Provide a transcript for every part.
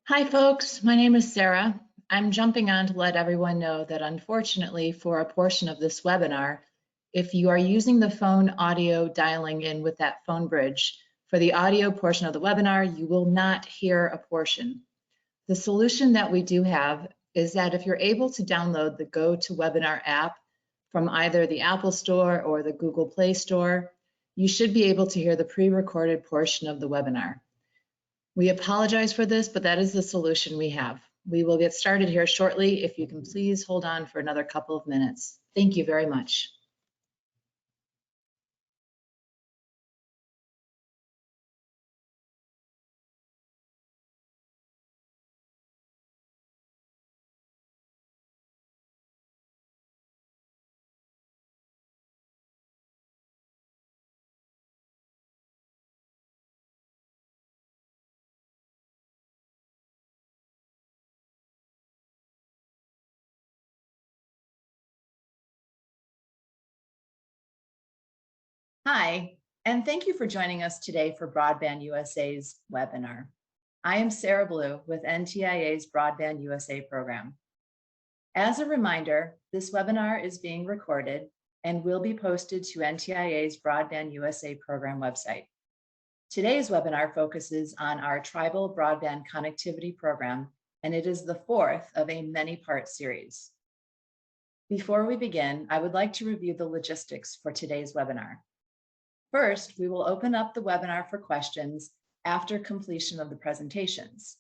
Hi folks, my name is Sarah. I'm jumping on to let everyone know that unfortunately for a portion of this webinar, if you are using the phone audio dialing in with that phone bridge, for the audio portion of the webinar, you will not hear a portion. The solution that we do have is that if you're able to download the GoToWebinar app from either the Apple Store or the Google Play Store, you should be able to hear the pre-recorded portion of the webinar. We apologize for this, but that is the solution we have. We will get started here shortly. If you can please hold on for another couple of minutes. Thank you very much. Hi, and thank you for joining us today for Broadband USA's webinar. I am Sarah Blue with NTIA's Broadband USA program. As a reminder, this webinar is being recorded and will be posted to NTIA's Broadband USA program website. Today's webinar focuses on our Tribal Broadband Connectivity Program, and it is the fourth of a many-part series. Before we begin, I would like to review the logistics for today's webinar. First, we will open up the webinar for questions after completion of the presentations.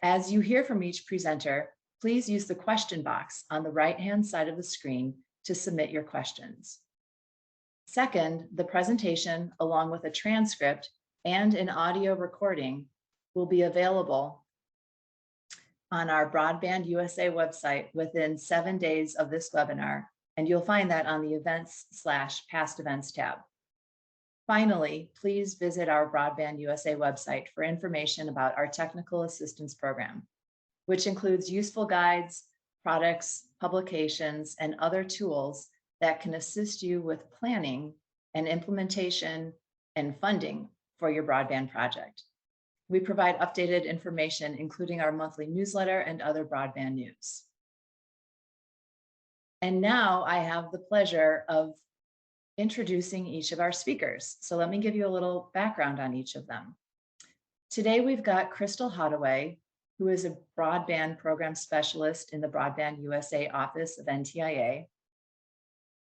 As you hear from each presenter, please use the question box on the right-hand side of the screen to submit your questions. Second, the presentation, along with a transcript and an audio recording, will be available on our Broadband USA website within 7 days of this webinar, and you'll find that on the Events/Past Events tab. Finally, please visit our Broadband USA website for information about our Technical Assistance Program, which includes useful guides, products, publications, and other tools that can assist you with planning and implementation and funding for your broadband project. We provide updated information, including our monthly newsletter and other broadband news. And now I have the pleasure of introducing each of our speakers. So let me give you a little background on each of them. Today we've got Crystal Hottaway, who is a broadband program specialist in the Broadband USA office of NTIA.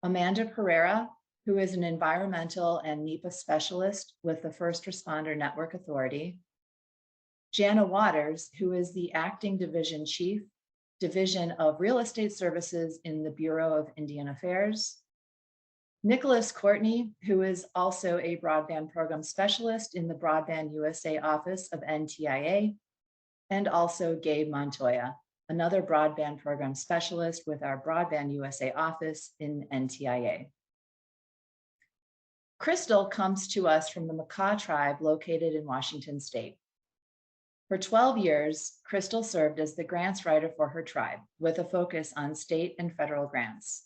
Amanda Pereira, who is an environmental and NEPA specialist with the First Responder Network Authority. Janna Waters, who is the acting division chief, Division of Real Estate Services in the Bureau of Indian Affairs. Nicholas Courtney, who is also a broadband program specialist in the Broadband USA office of NTIA, and also Gabe Montoya, another broadband program specialist with our Broadband USA office in NTIA. Crystal comes to us from the Makah tribe located in Washington State. For 12 years, Crystal served as the grants writer for her tribe with a focus on state and federal grants.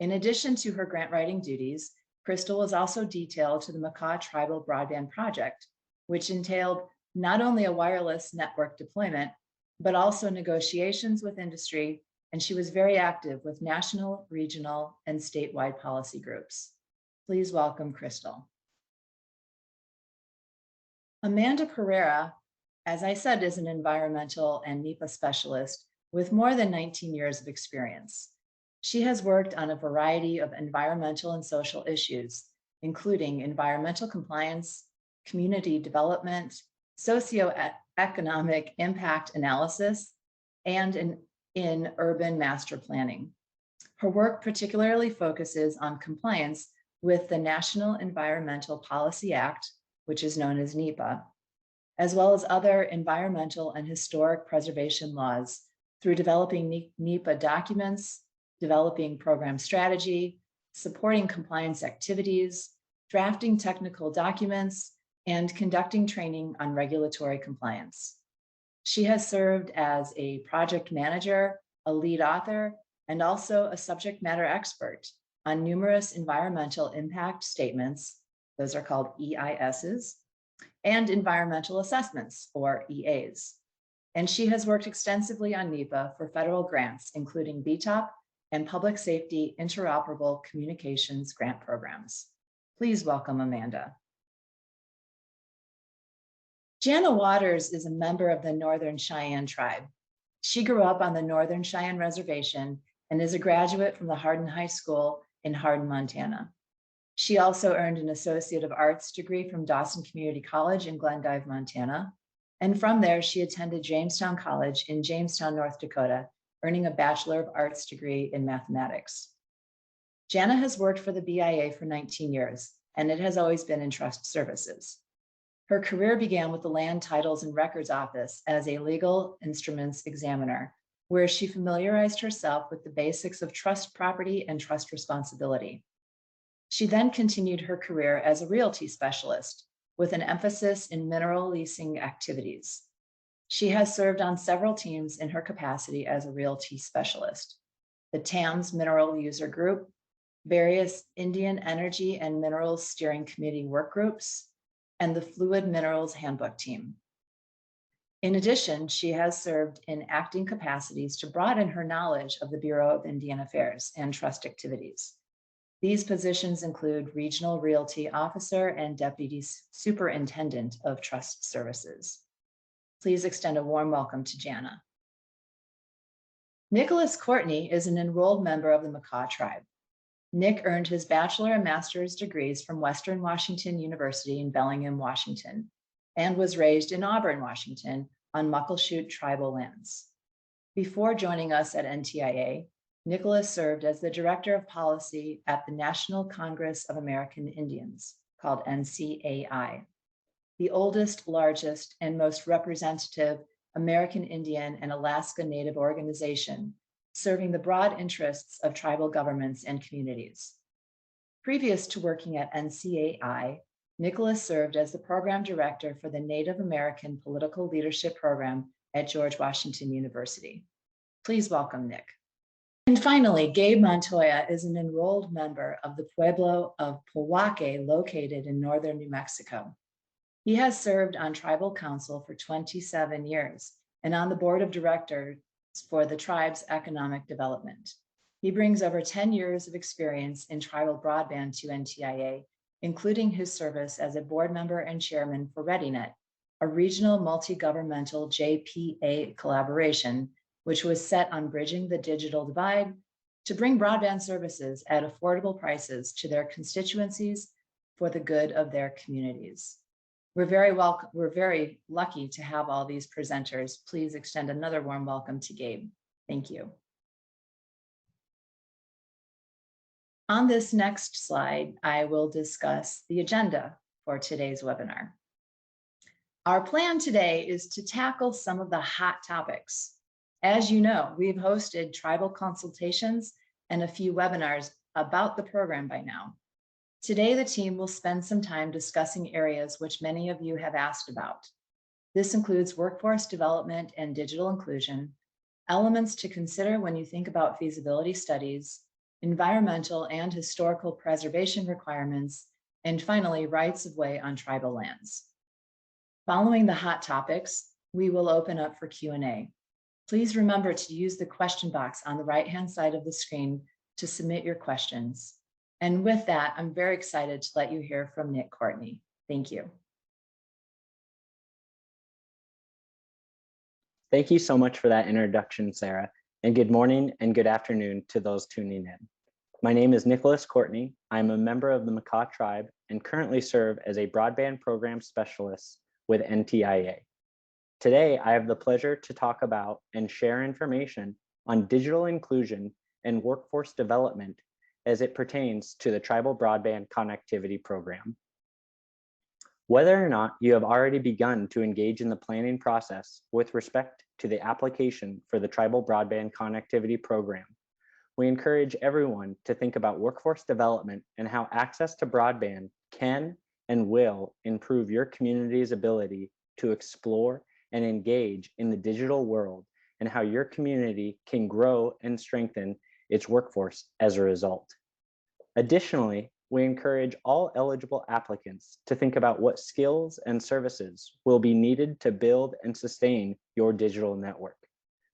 In addition to her grant writing duties, Crystal was also detailed to the Makah Tribal Broadband Project, which entailed not only a wireless network deployment, but also negotiations with industry, and she was very active with national, regional, and statewide policy groups. Please welcome Crystal. Amanda Pereira, as I said, is an environmental and NEPA specialist with more than 19 years of experience. She has worked on a variety of environmental and social issues, including environmental compliance, community development, socioeconomic impact analysis, and in urban master planning. Her work particularly focuses on compliance with the National Environmental Policy Act, which is known as NEPA, as well as other environmental and historic preservation laws through developing NEPA documents, developing program strategy, supporting compliance activities, drafting technical documents, and conducting training on regulatory compliance. She has served as a project manager, a lead author, and also a subject matter expert on numerous environmental impact statements, those are called EISs, and environmental assessments, or EAs. and she has worked extensively on NEPA for federal grants, including BTOP and Public Safety Interoperable Communications Grant Programs. Please welcome Amanda. Janna Waters is a member of the Northern Cheyenne tribe. She grew up on the Northern Cheyenne Reservation and is a graduate from the Hardin High School in Hardin, Montana. She also earned an Associate of Arts degree from Dawson Community College in Glendive, Montana. And from there, she attended Jamestown College in Jamestown, North Dakota, earning a Bachelor of Arts degree in mathematics. Janna has worked for the BIA for 19 years, and it has always been in trust services. Her career began with the Land Titles and Records Office as a legal instruments examiner, where she familiarized herself with the basics of trust property and trust responsibility. She then continued her career as a realty specialist with an emphasis in mineral leasing activities. She has served on several teams in her capacity as a realty specialist: the TAMS Mineral User Group, various Indian Energy and Minerals Steering Committee work groups, and the Fluid Minerals Handbook team. In addition, she has served in acting capacities to broaden her knowledge of the Bureau of Indian Affairs and trust activities. These positions include Regional Realty Officer and Deputy Superintendent of Trust Services. Please extend a warm welcome to Janna. Nicholas Courtney is an enrolled member of the Makah tribe. Nick earned his bachelor and master's degrees from Western Washington University in Bellingham, Washington, and was raised in Auburn, Washington, on Muckleshoot tribal lands. Before joining us at NTIA, Nicholas served as the Director of Policy at the National Congress of American Indians, called NCAI, the oldest, largest, and most representative American Indian and Alaska Native organization, serving the broad interests of tribal governments and communities. Previous to working at NCAI, Nicholas served as the Program Director for the Native American Political Leadership Program at George Washington University. Please welcome Nick. And finally, Gabe Montoya is an enrolled member of the Pueblo of Pohuaque, located in northern New Mexico. He has served on tribal council for 27 years and on the board of directors for the tribe's economic development. He brings over 10 years of experience in tribal broadband to NTIA, including his service as a board member and chairman for ReadyNet, a regional multi-governmental JPA collaboration, which was set on bridging the digital divide to bring broadband services at affordable prices to their constituencies for the good of their communities. We're very lucky to have all these presenters. Please extend another warm welcome to Gabe. Thank you. On this next slide, I will discuss the agenda for today's webinar. Our plan today is to tackle some of the hot topics. As you know, we've hosted tribal consultations and a few webinars about the program by now. Today, the team will spend some time discussing areas which many of you have asked about. This includes workforce development and digital inclusion, elements to consider when you think about feasibility studies, environmental and historical preservation requirements, and finally, rights of way on tribal lands. Following the hot topics, we will open up for Q&A. Please remember to use the question box on the right-hand side of the screen to submit your questions. And with that, I'm very excited to let you hear from Nick Courtney. Thank you. Thank you so much for that introduction, Sarah, and good morning and good afternoon to those tuning in. My name is Nicholas Courtney. I'm a member of the Makah tribe and currently serve as a broadband program specialist with NTIA. Today, I have the pleasure to talk about and share information on digital inclusion and workforce development as it pertains to the Tribal Broadband Connectivity Program. Whether or not you have already begun to engage in the planning process with respect to the application for the Tribal Broadband Connectivity Program, we encourage everyone to think about workforce development and how access to broadband can and will improve your community's ability to explore and engage in the digital world, and how your community can grow and strengthen its workforce as a result. Additionally, we encourage all eligible applicants to think about what skills and services will be needed to build and sustain your digital network.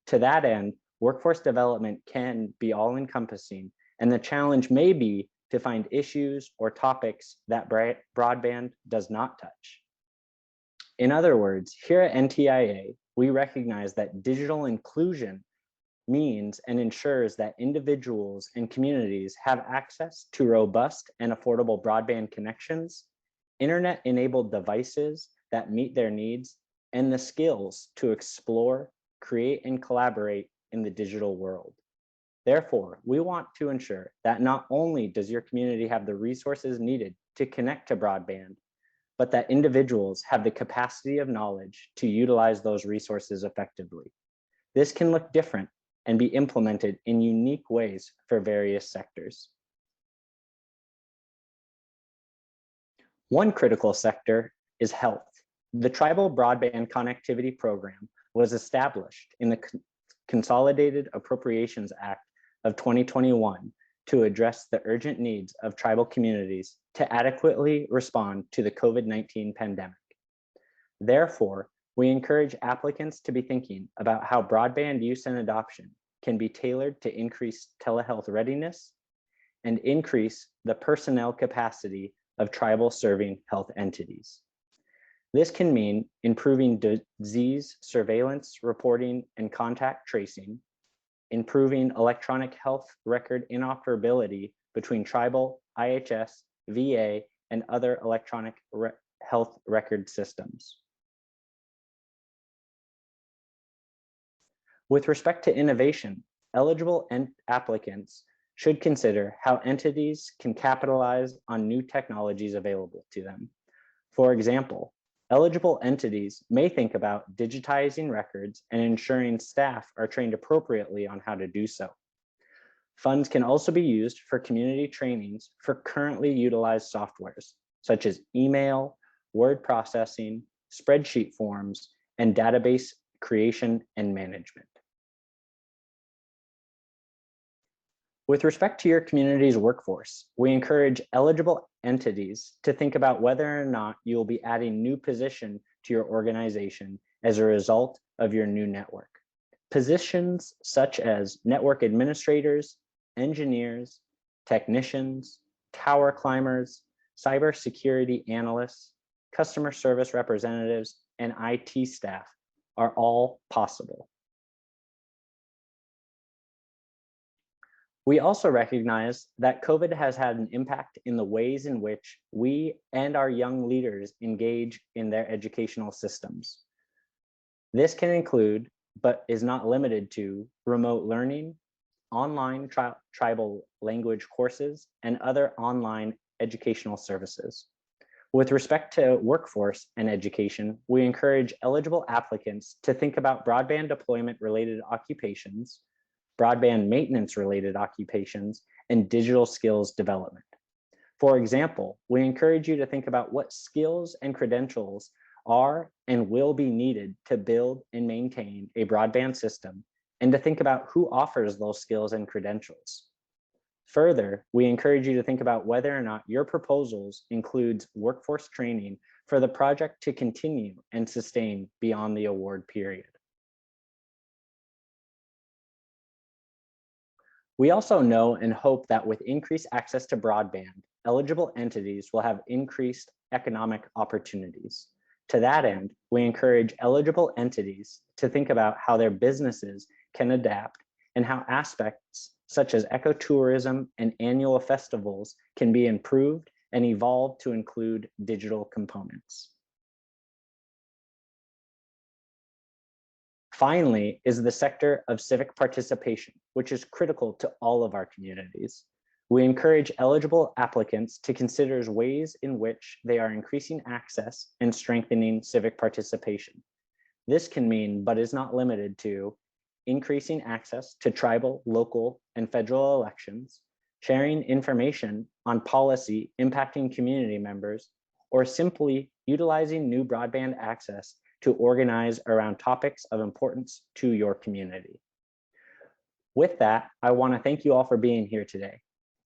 To that end, workforce development can be all-encompassing, and the challenge may be to find issues or topics that broadband does not touch. In other words, here at NTIA, we recognize that digital inclusion means and ensures that individuals and communities have access to robust and affordable broadband connections, internet-enabled devices that meet their needs, and the skills to explore, create, and collaborate in the digital world. Therefore, we want to ensure that not only does your community have the resources needed to connect to broadband, but that individuals have the capacity of knowledge to utilize those resources effectively. This can look different and be implemented in unique ways for various sectors. One critical sector is health. The Tribal Broadband Connectivity Program was established in the Consolidated Appropriations Act of 2021 to address the urgent needs of tribal communities to adequately respond to the COVID-19 pandemic. Therefore, we encourage applicants to be thinking about how broadband use and adoption can be tailored to increase telehealth readiness and increase the personnel capacity of tribal serving health entities. This can mean improving disease surveillance, reporting, and contact tracing, improving electronic health record interoperability between tribal, IHS, VA, and other electronic health record systems. With respect to innovation, eligible applicants should consider how entities can capitalize on new technologies available to them. For example, eligible entities may think about digitizing records and ensuring staff are trained appropriately on how to do so. Funds can also be used for community trainings for currently utilized softwares, such as email, word processing, spreadsheet forms, and database creation and management. With respect to your community's workforce, we encourage eligible entities to think about whether or not you will be adding new position to your organization as a result of your new network. Positions such as network administrators, engineers, technicians, tower climbers, cybersecurity analysts, customer service representatives, and IT staff are all possible. We also recognize that COVID has had an impact in the ways in which we and our young leaders engage in their educational systems. This can include, but is not limited to, remote learning, online tribal language courses, and other online educational services. With respect to workforce and education, we encourage eligible applicants to think about broadband deployment related occupations, broadband maintenance related occupations, and digital skills development. For example, we encourage you to think about what skills and credentials are and will be needed to build and maintain a broadband system, and to think about who offers those skills and credentials. Further, we encourage you to think about whether or not your proposals includes workforce training for the project to continue and sustain beyond the award period. We also know and hope that with increased access to broadband, eligible entities will have increased economic opportunities. To that end, we encourage eligible entities to think about how their businesses can adapt and how aspects such as ecotourism and annual festivals can be improved and evolved to include digital components. Finally is the sector of civic participation, which is critical to all of our communities. We encourage eligible applicants to consider ways in which they are increasing access and strengthening civic participation. This can mean, but is not limited to, increasing access to tribal, local, and federal elections, sharing information on policy impacting community members, or simply utilizing new broadband access to organize around topics of importance to your community. With that, I want to thank you all for being here today.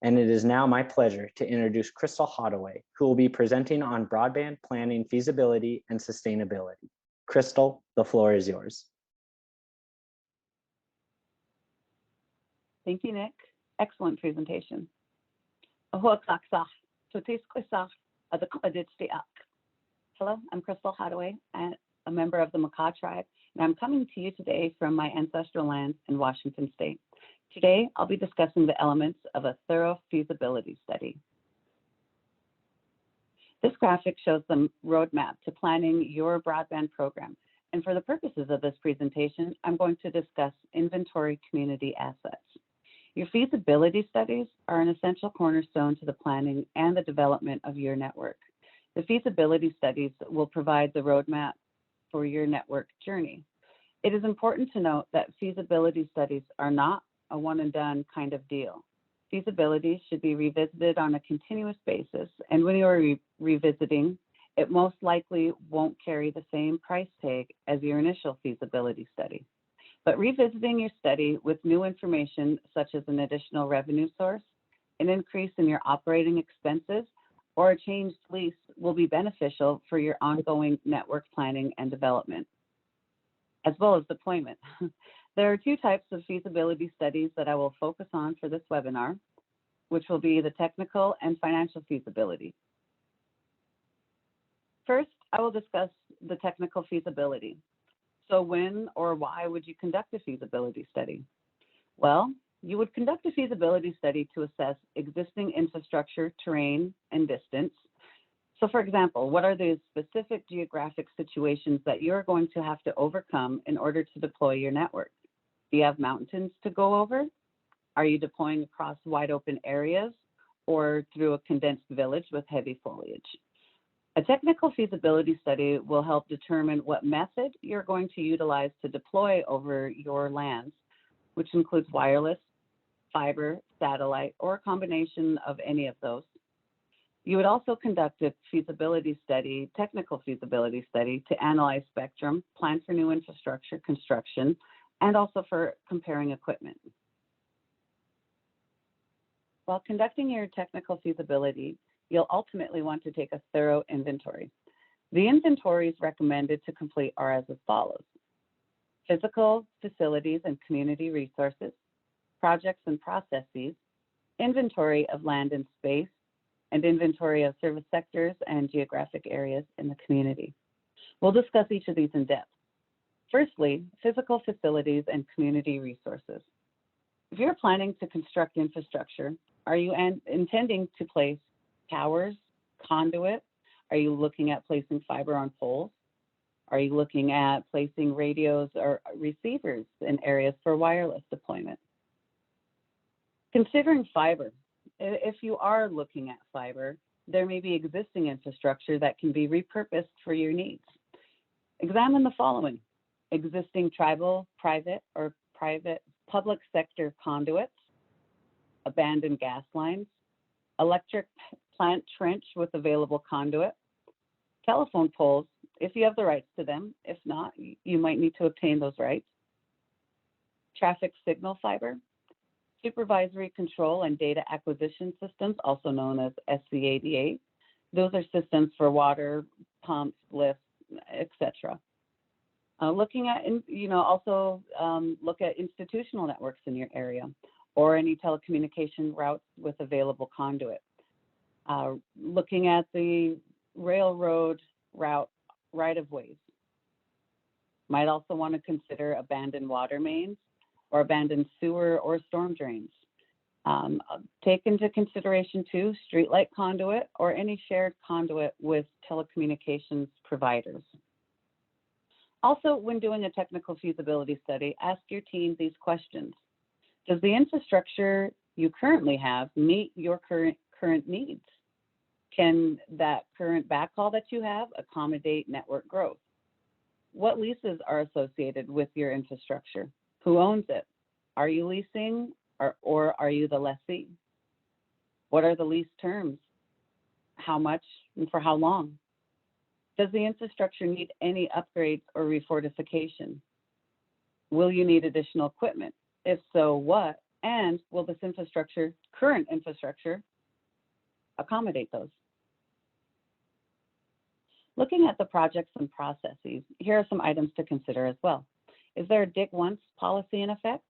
and it is now my pleasure to introduce Crystal Hottaway, who will be presenting on broadband planning feasibility and sustainability. Crystal, the floor is yours. Thank you, Nick. Excellent presentation. Hello, I'm Crystal Hottaway, a member of the Makah tribe, and I'm coming to you today from my ancestral lands in Washington State. Today, I'll be discussing the elements of a thorough feasibility study. This graphic shows the roadmap to planning your broadband program. And for the purposes of this presentation, I'm going to discuss inventory community assets. Your feasibility studies are an essential cornerstone to the planning and the development of your network. The feasibility studies will provide the roadmap for your network journey. It is important to note that feasibility studies are not a one and done kind of deal. Feasibility should be revisited on a continuous basis, and when you are revisiting, it most likely won't carry the same price tag as your initial feasibility study. But revisiting your study with new information, such as an additional revenue source, an increase in your operating expenses, or a changed lease will be beneficial for your ongoing network planning and development, as well as deployment. There are two types of feasibility studies that I will focus on for this webinar, which will be the technical and financial feasibility. First, I will discuss the technical feasibility. So when or why would you conduct a feasibility study? Well, you would conduct a feasibility study to assess existing infrastructure, terrain, and distance. So for example, what are the specific geographic situations that you're going to have to overcome in order to deploy your network? Do you have mountains to go over? Are you deploying across wide open areas or through a condensed village with heavy foliage? A technical feasibility study will help determine what method you're going to utilize to deploy over your lands, which includes wireless, fiber, satellite, or a combination of any of those. You would also conduct a feasibility study, technical feasibility study, to analyze spectrum, plan for new infrastructure construction, and also for comparing equipment. While conducting your technical feasibility, you'll ultimately want to take a thorough inventory. The inventories recommended to complete are as follows: physical facilities and community resources, projects and processes, inventory of land and space, and inventory of service sectors and geographic areas in the community. We'll discuss each of these in depth. Firstly, physical facilities and community resources. If you're planning to construct infrastructure, are you intending to place towers, conduit? Are you looking at placing fiber on poles? Are you looking at placing radios or receivers in areas for wireless deployment? Considering fiber, if you are looking at fiber, there may be existing infrastructure that can be repurposed for your needs. Examine the following: existing tribal, private, or public sector conduits, abandoned gas lines, electric plant trench with available conduit, telephone poles, if you have the rights to them. If not, you might need to obtain those rights. Traffic signal fiber, supervisory control and data acquisition systems, also known as SCADA. Those are systems for water, pumps, lifts, etc. Looking at, also look at institutional networks in your area or any telecommunication routes with available conduit. Looking at the railroad route right-of-ways. Might also want to consider abandoned water mains or abandoned sewer or storm drains. Take into consideration too, streetlight conduit or any shared conduit with telecommunications providers. Also, when doing a technical feasibility study, ask your team these questions. Does the infrastructure you currently have meet your current needs? Can that current backhaul that you have accommodate network growth? What leases are associated with your infrastructure? Who owns it? Are you leasing or are you the lessee? What are the lease terms? How much and for how long? Does the infrastructure need any upgrades or refortification? Will you need additional equipment? If so, what And will this infrastructure, current infrastructure, accommodate those? Looking at the projects and processes, here are some items to consider as well. Is there a dig once policy in effect?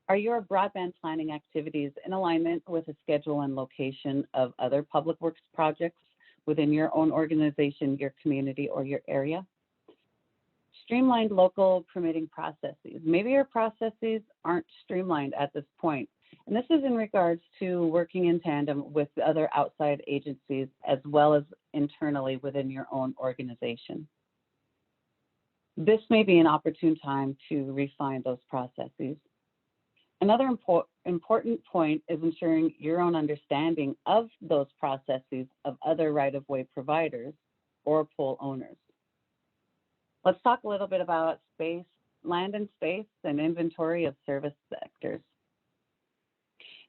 Are your broadband planning activities in alignment with the schedule and location of other public works projects within your own organization, your community, or your area? Streamlined local permitting processes. Maybe your processes aren't streamlined at this point. And this is in regards to working in tandem with other outside agencies as well as internally within your own organization. This may be an opportune time to refine those processes. Another important point is ensuring your own understanding of those processes of other right-of-way providers or pole owners. Let's talk a little bit about space, land and space, and inventory of service sectors.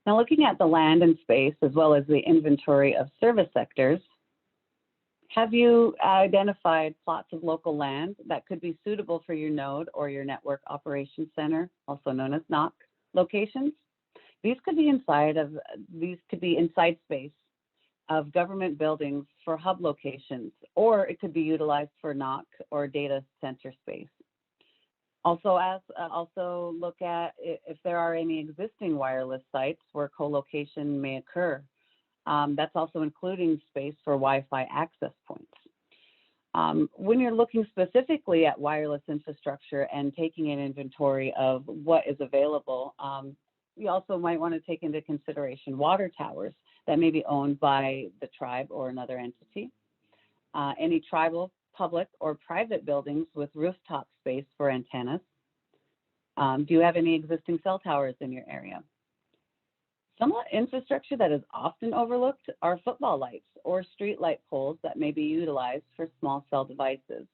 Now, looking at the land and space as well as the inventory of service sectors, have you identified plots of local land that could be suitable for your node or your network operations center, also known as NOC, locations? These could be inside space of government buildings for hub locations, or it could be utilized for NOC or data center space. Also look at if there are any existing wireless sites where co-location may occur. That's also including space for Wi-Fi access points. When you're looking specifically at wireless infrastructure and taking an inventory of what is available, you also might want to take into consideration water towers that may be owned by the tribe or another entity, any tribal, public, or private buildings with rooftop space for antennas. Do you have any existing cell towers in your area? Some infrastructure that is often overlooked are football lights or street light poles that may be utilized for small cell devices.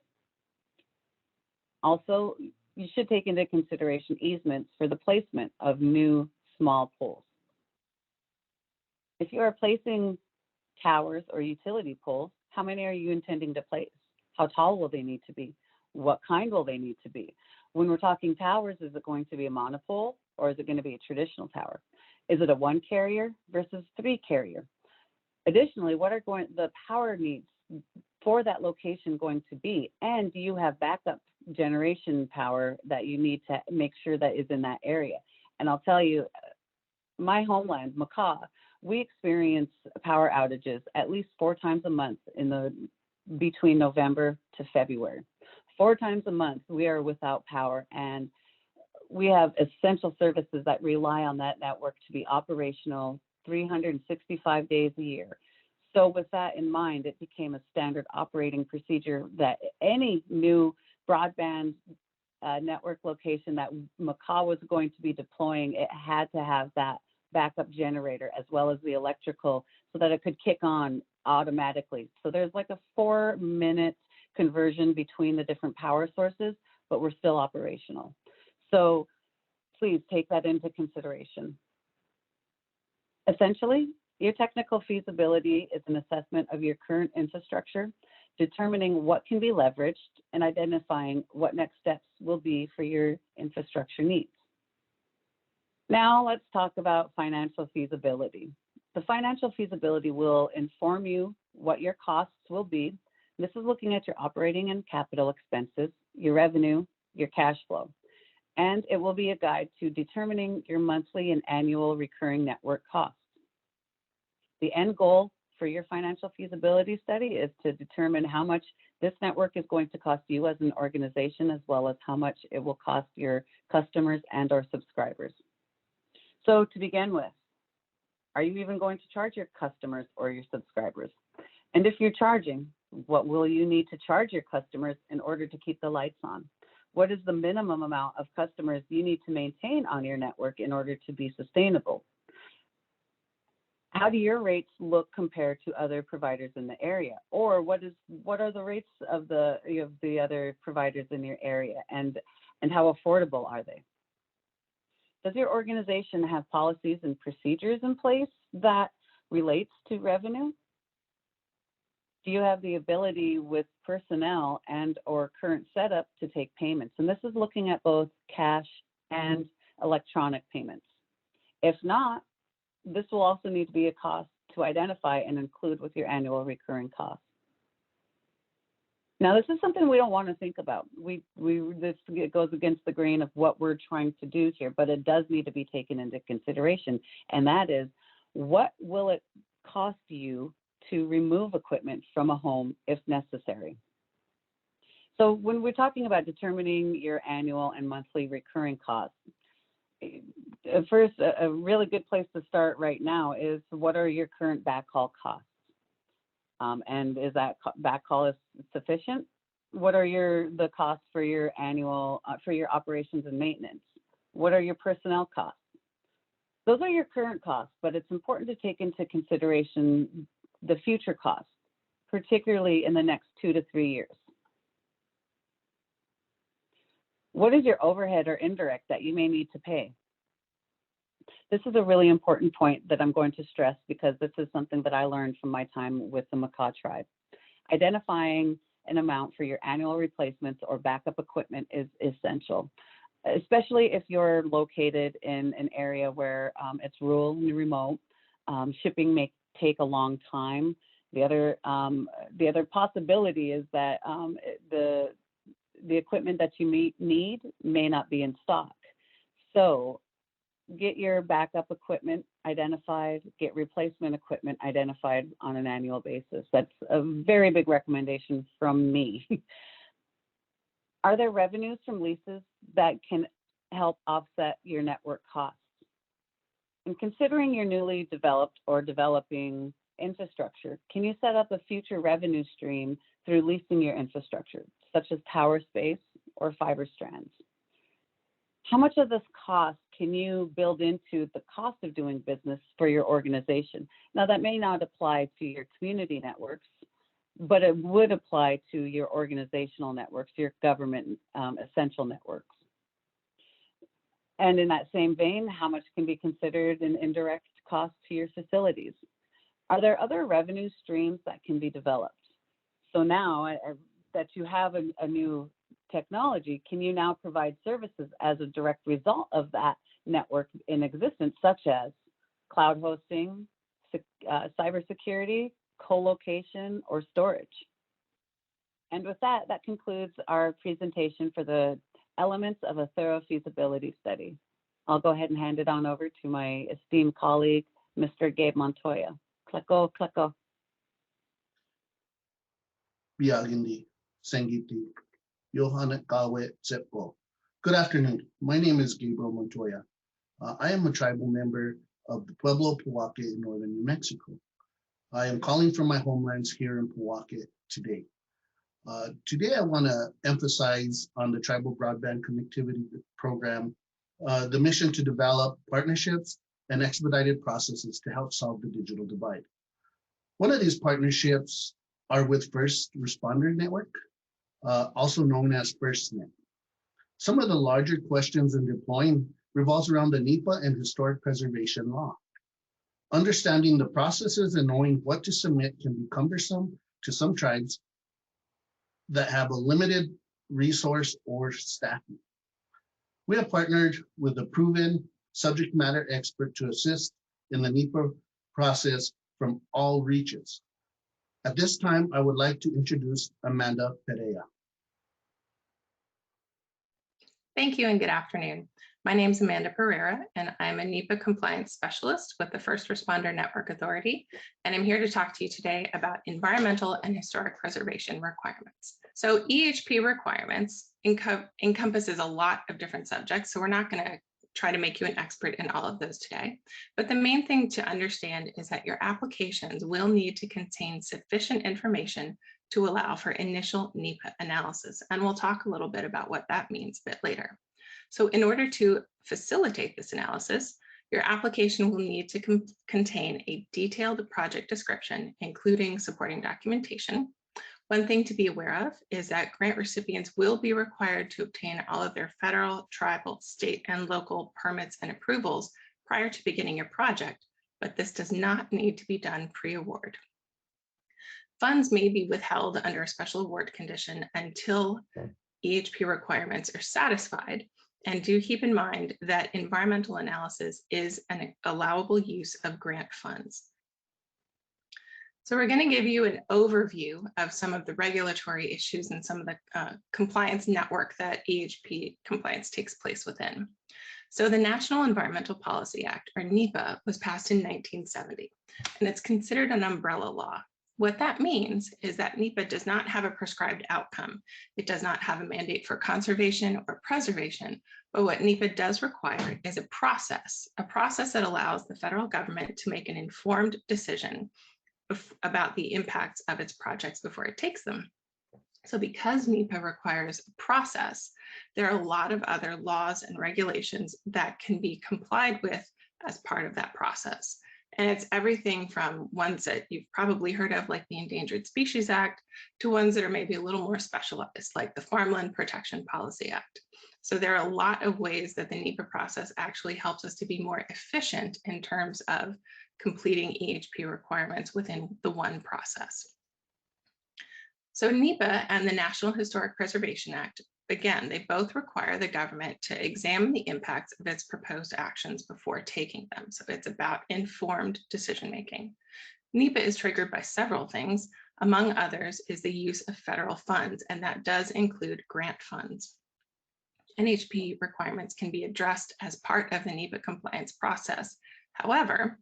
Also, you should take into consideration easements for the placement of new small poles. If you are placing towers or utility poles, how many are you intending to place? How tall will they need to be? What kind will they need to be? When we're talking towers, is it going to be a monopole or is it going to be a traditional tower? Is it a 1 carrier versus 3 carrier? Additionally, what are the power needs for that location going to be? And do you have backup generation power that you need to make sure that is in that area? And I'll tell you, my homeland, Makah, we experience power outages at least 4 times a month between November to February. 4 times a month we are without power, and we have essential services that rely on that network to be operational 365 days a year. So with that in mind, it became a standard operating procedure that any new broadband network location that Makah was going to be deploying, it had to have that backup generator as well as the electrical so that it could kick on automatically. So there's like a 4-minute conversion between the different power sources, but we're still operational. So please take that into consideration. Essentially, your technical feasibility is an assessment of your current infrastructure, determining what can be leveraged and identifying what next steps will be for your infrastructure needs. Now let's talk about financial feasibility. The financial feasibility will inform you what your costs will be. This is looking at your operating and capital expenses, your revenue, your cash flow, and it will be a guide to determining your monthly and annual recurring network costs. The end goal for your financial feasibility study is to determine how much this network is going to cost you as an organization, as well as how much it will cost your customers and or subscribers. So to begin with, are you even going to charge your customers or your subscribers? And if you're charging, what will you need to charge your customers in order to keep the lights on? What is the minimum amount of customers you need to maintain on your network in order to be sustainable? How do your rates look compared to other providers in the area? Or what are the rates of the other providers in your area, and how affordable are they? Does your organization have policies and procedures in place that relates to revenue? Do you have the ability with personnel and or current setup to take payments? And this is looking at both cash and electronic payments. If not, this will also need to be a cost to identify and include with your annual recurring costs. Now, this is something we don't want to think about. It goes against the grain of what we're trying to do here, but it does need to be taken into consideration. And that is, what will it cost you to remove equipment from a home if necessary? So when we're talking about determining your annual and monthly recurring costs, first, a really good place to start right now is, what are your current backhaul costs? And is that backhaul sufficient? What are the costs for your annual, for your operations and maintenance? What are your personnel costs? Those are your current costs, but it's important to take into consideration the future costs, particularly in the next 2 to 3 years. What is your overhead or indirect that you may need to pay? This is a really important point that I'm going to stress, because this is something that I learned from my time with the Makah tribe. Identifying an amount for your annual replacements or backup equipment is essential, especially if you're located in an area where it's rural and remote. Shipping may take a long time. The other possibility is that the equipment that you need may not be in stock. So get your backup equipment identified, get replacement equipment identified on an annual basis. That's a very big recommendation from me. Are there revenues from leases that can help offset your network costs? In considering your newly developed or developing infrastructure, can you set up a future revenue stream through leasing your infrastructure, such as tower space or fiber strands? How much of this cost can you build into the cost of doing business for your organization? Now, that may not apply to your community networks, but it would apply to your organizational networks, your government essential networks. And in that same vein, how much can be considered an indirect cost to your facilities? Are there other revenue streams that can be developed? So now that you have a new technology, can you now provide services as a direct result of that network in existence, such as cloud hosting, cybersecurity, co-location, or storage? And with that, that concludes our presentation for the elements of a thorough feasibility study. I'll go ahead and hand it on over to my esteemed colleague, Mr. Gabe Montoya. Kleko, kleko. Biagindi, Sengiti, Yohanet Kawe Tsepko. Good afternoon. My name is Gabriel Montoya. I am a tribal member of the Pueblo Poake in northern New Mexico. I am calling from my homelands here in Poake today. Today I want to emphasize on the Tribal Broadband Connectivity Program, the mission to develop partnerships and expedited processes to help solve the digital divide. One of these partnerships are with First Responder Network, also known as FirstNet. Some of the larger questions in deploying revolves around the NEPA and historic preservation law. Understanding the processes and knowing what to submit can be cumbersome to some tribes that have a limited resource or staffing. We have partnered with a proven subject matter expert to assist in the NEPA process from all reaches. At this time, I would like to introduce Amanda Pereira. Thank you and good afternoon. My name is Amanda Pereira, and I'm a NEPA compliance specialist with the First Responder Network Authority, and I'm here to talk to you today about environmental and historic preservation requirements. So EHP requirements encompasses a lot of different subjects, so we're not going to try to make you an expert in all of those today. But the main thing to understand is that your applications will need to contain sufficient information to allow for initial NEPA analysis. And we'll talk a little bit about what that means a bit later. So in order to facilitate this analysis, your application will need to contain a detailed project description, including supporting documentation. One thing to be aware of is that grant recipients will be required to obtain all of their federal, tribal, state, and local permits and approvals prior to beginning your project, but this does not need to be done pre-award. Funds may be withheld under a special award condition until EHP requirements are satisfied, And do keep in mind that environmental analysis is an allowable use of grant funds. So we're going to give you an overview of some of the regulatory issues and some of the compliance network that EHP compliance takes place within. So the National Environmental Policy Act, or NEPA, was passed in 1970, and it's considered an umbrella law. What that means is that NEPA does not have a prescribed outcome. It does not have a mandate for conservation or preservation, but what NEPA does require is a process that allows the federal government to make an informed decision about the impacts of its projects before it takes them. So because NEPA requires a process, there are a lot of other laws and regulations that can be complied with as part of that process. And it's everything from ones that you've probably heard of, like the Endangered Species Act, to ones that are maybe a little more specialized, like the Farmland Protection Policy Act. So there are a lot of ways that the NEPA process actually helps us to be more efficient in terms of completing EHP requirements within the one process. So NEPA and the National Historic Preservation Act, again, they both require the government to examine the impacts of its proposed actions before taking them. So it's about informed decision-making. NEPA is triggered by several things. Among others is the use of federal funds, and that does include grant funds. NHP requirements can be addressed as part of the NEPA compliance process. However,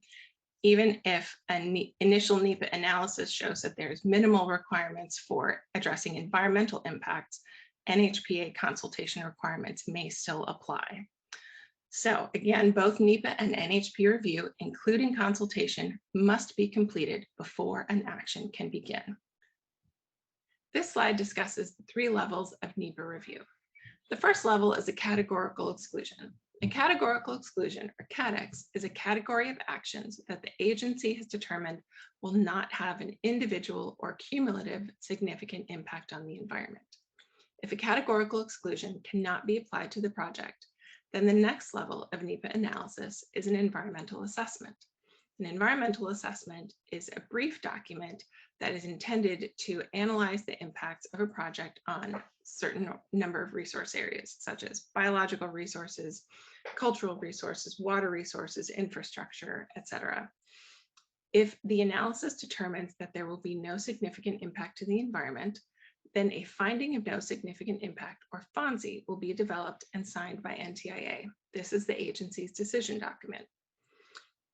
even if an initial NEPA analysis shows that there's minimal requirements for addressing environmental impacts, NHPA consultation requirements may still apply. So again, both NEPA and NHP review, including consultation, must be completed before an action can begin. This slide discusses the 3 levels of NEPA review. The first level is a categorical exclusion. A categorical exclusion, or CATEX, is a category of actions that the agency has determined will not have an individual or cumulative significant impact on the environment. If a categorical exclusion cannot be applied to the project, then the next level of NEPA analysis is an environmental assessment. An environmental assessment is a brief document that is intended to analyze the impacts of a project on a certain number of resource areas, such as biological resources, cultural resources, water resources, infrastructure, etc. If the analysis determines that there will be no significant impact to the environment, then a finding of no significant impact, or FONSI, will be developed and signed by NTIA. This is the agency's decision document.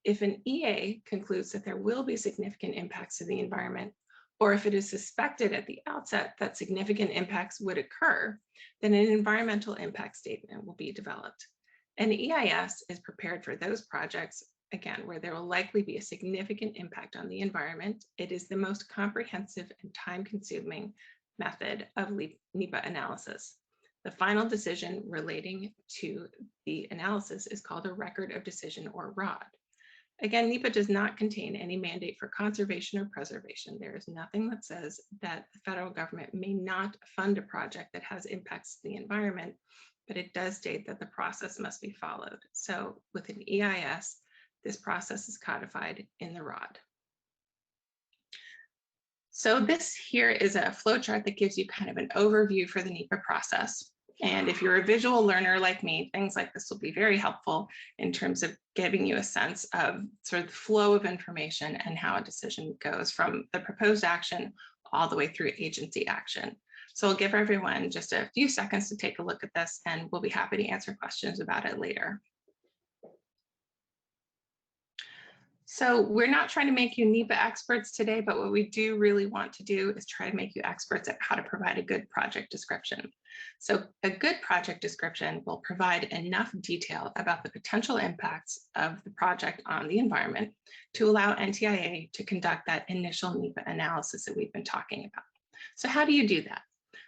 If an EA concludes that there will be significant impacts to the environment, or if it is suspected at the outset that significant impacts would occur, then an environmental impact statement will be developed. An EIS is prepared for those projects, again, where there will likely be a significant impact on the environment. It is the most comprehensive and time-consuming method of NEPA analysis. The final decision relating to the analysis is called a record of decision, or ROD. Again, NEPA does not contain any mandate for conservation or preservation. There is nothing that says that the federal government may not fund a project that has impacts to the environment, but it does state that the process must be followed. So with an EIS, this process is codified in the ROD. So this here is a flowchart that gives you kind of an overview for the NEPA process. And if you're a visual learner like me, things like this will be very helpful in terms of giving you a sense of sort of the flow of information and how a decision goes from the proposed action all the way through agency action. So I'll give everyone just a few seconds to take a look at this, and we'll be happy to answer questions about it later. So we're not trying to make you NEPA experts today, but what we do really want to do is try to make you experts at how to provide a good project description. So a good project description will provide enough detail about the potential impacts of the project on the environment to allow NTIA to conduct that initial NEPA analysis that we've been talking about. So how do you do that?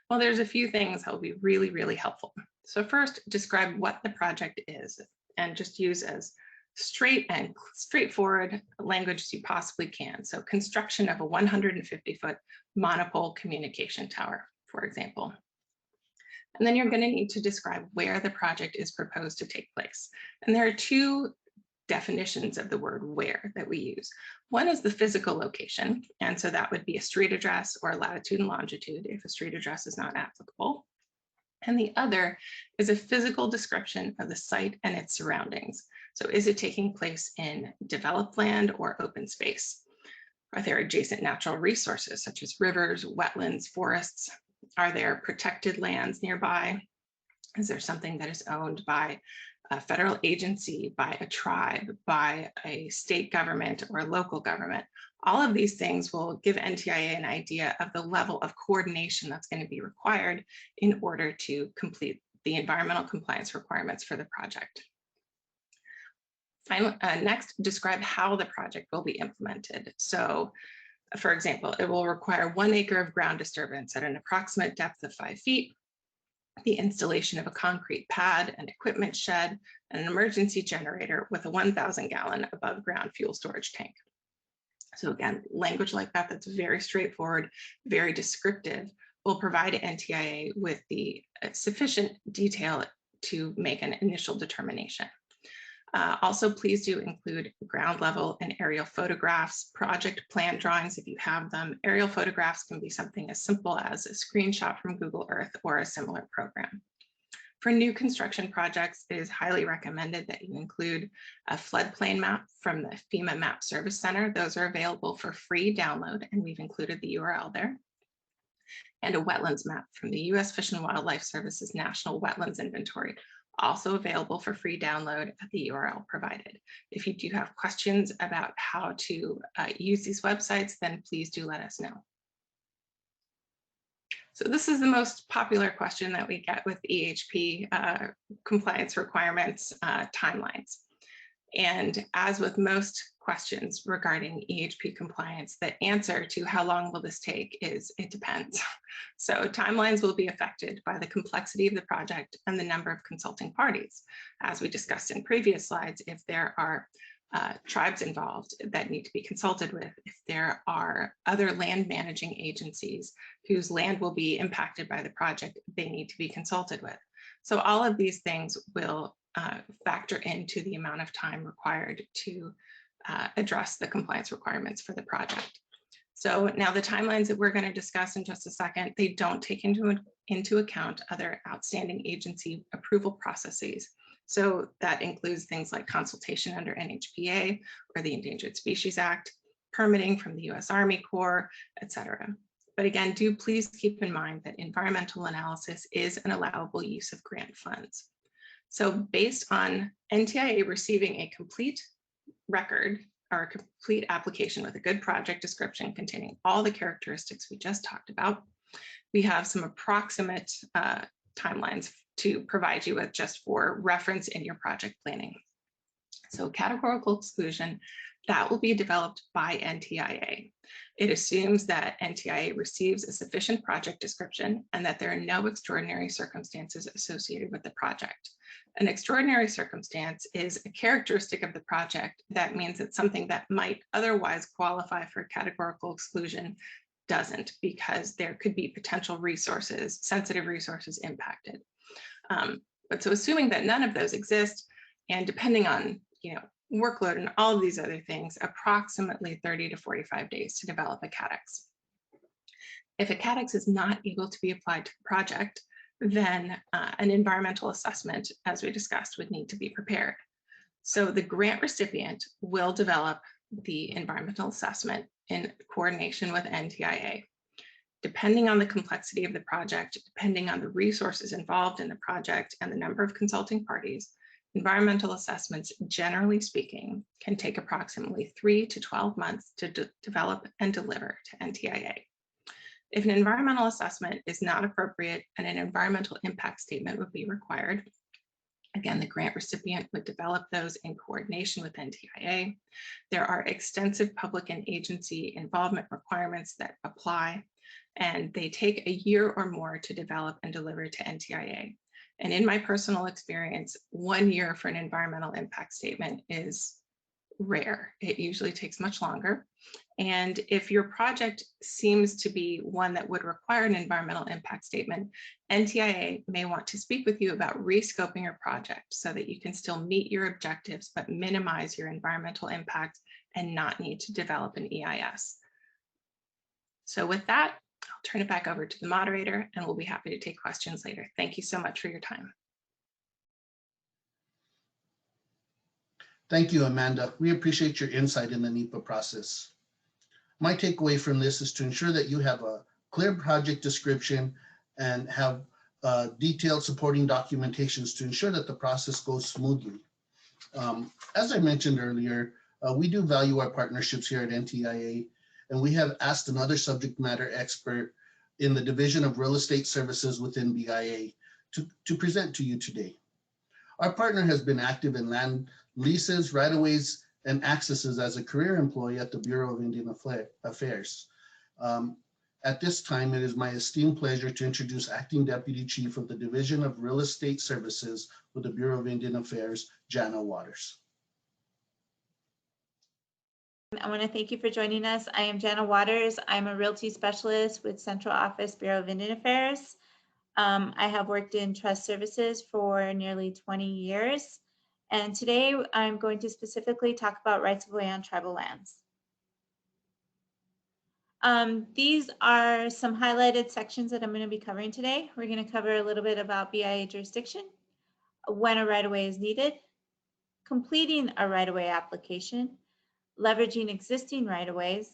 Well, there's a few things that will be really, really helpful. So first, describe what the project is and just use as straightforward language as you possibly can. So construction of a 150-foot monopole communication tower, for example. And then you're going to need to describe where the project is proposed to take place. And there are 2 definitions of the word where that we use. One is the physical location. And so that would be a street address or latitude and longitude if a street address is not applicable. And the other is a physical description of the site and its surroundings. So is it taking place in developed land or open space? Are there adjacent natural resources such as rivers, wetlands, forests? Are there protected lands nearby? Is there something that is owned by a federal agency, by a tribe, by a state government or a local government? All of these things will give NTIA an idea of the level of coordination that's going to be required in order to complete the environmental compliance requirements for the project. Finally, next, describe how the project will be implemented. So, for example, it will require 1 acre of ground disturbance at an approximate depth of 5 feet, the installation of a concrete pad, an equipment shed, and an emergency generator with a 1,000-gallon above ground fuel storage tank. So again, language like that that's very straightforward, very descriptive, will provide NTIA with the sufficient detail to make an initial determination. Also, please do include ground level and aerial photographs, project plan drawings if you have them. Aerial photographs can be something as simple as a screenshot from Google Earth or a similar program. For new construction projects, it is highly recommended that you include a floodplain map from the FEMA Map Service Center. Those are available for free download, and we've included the URL there. And a wetlands map from the U.S. Fish and Wildlife Service's National Wetlands Inventory, also available for free download at the URL provided. If you do have questions about how to use these websites, then please do let us know. So this is the most popular question that we get with EHP compliance requirements timelines. And as with most questions regarding EHP compliance, the answer to how long will this take is it depends. So timelines will be affected by the complexity of the project and the number of consulting parties. As we discussed in previous slides, if there are tribes involved that need to be consulted with, if there are other land managing agencies whose land will be impacted by the project, they need to be consulted with. So all of these things will factor into the amount of time required to address the compliance requirements for the project. So now the timelines that we're going to discuss in just a second, they don't take into account other outstanding agency approval processes. So that includes things like consultation under NHPA or the Endangered Species Act, permitting from the US Army Corps, etc. But again, do please keep in mind that environmental analysis is an allowable use of grant funds. So based on NTIA receiving a complete record or a complete application with a good project description containing all the characteristics we just talked about, we have some approximate timelines to provide you with just for reference in your project planning. So categorical exclusion, that will be developed by NTIA. It assumes that NTIA receives a sufficient project description and that there are no extraordinary circumstances associated with the project. An extraordinary circumstance is a characteristic of the project that means that something that might otherwise qualify for categorical exclusion doesn't, because there could be potential resources, sensitive resources impacted. But so assuming that none of those exist, and depending on workload and all of these other things, approximately 30 to 45 days to develop a CADEX. If a CADEX is not able to be applied to the project, then an environmental assessment, as we discussed, would need to be prepared. So the grant recipient will develop the environmental assessment in coordination with NTIA. Depending on the complexity of the project, depending on the resources involved in the project and the number of consulting parties, environmental assessments, generally speaking, can take approximately 3 to 12 months to develop and deliver to NTIA. If an environmental assessment is not appropriate and an environmental impact statement would be required, again, the grant recipient would develop those in coordination with NTIA. There are extensive public and agency involvement requirements that apply, and they take a year or more to develop and deliver to NTIA. And in my personal experience, 1 year for an environmental impact statement is rare. It usually takes much longer. And if your project seems to be one that would require an environmental impact statement, NTIA may want to speak with you about rescoping your project so that you can still meet your objectives, but minimize your environmental impact and not need to develop an EIS. So with that, I'll turn it back over to the moderator and we'll be happy to take questions later. Thank you so much for your time. Thank you, Amanda. We appreciate your insight in the NEPA process. My takeaway from this is to ensure that you have a clear project description and have detailed supporting documentations to ensure that the process goes smoothly. As I mentioned earlier, we do value our partnerships here at NTIA, and we have asked another subject matter expert in the Division of Real Estate Services within BIA to present to you today. Our partner has been active in land leases, right-of-ways, and accesses as a career employee at the Bureau of Indian Affairs. At this time, it is my esteemed pleasure to introduce Acting Deputy Chief of the Division of Real Estate Services with the Bureau of Indian Affairs, Janna Waters. I want to thank you for joining us. I am Janna Waters. I'm a realty specialist with Central Office Bureau of Indian Affairs. I have worked in trust services for nearly 20 years. And today I'm going to specifically talk about rights of way on tribal lands. These are some highlighted sections that I'm going to be covering today. We're going to cover a little bit about BIA jurisdiction, when a right-of-way is needed, completing a right-of-way application, leveraging existing right-of-ways,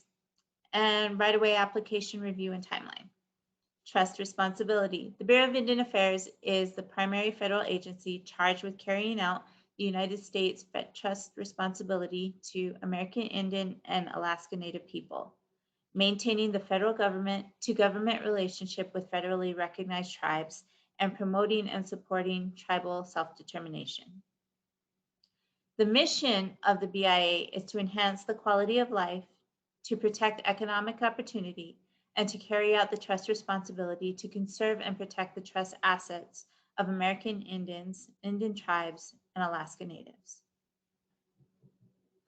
and right-of-way application review and timeline. Trust responsibility. The Bureau of Indian Affairs is the primary federal agency charged with carrying out the United States trust responsibility to American Indian and Alaska Native people, maintaining the federal government to government relationship with federally recognized tribes, and promoting and supporting tribal self-determination. The mission of the BIA is to enhance the quality of life, to protect economic opportunity, and to carry out the trust responsibility to conserve and protect the trust assets of American Indians, Indian tribes, and Alaska Natives.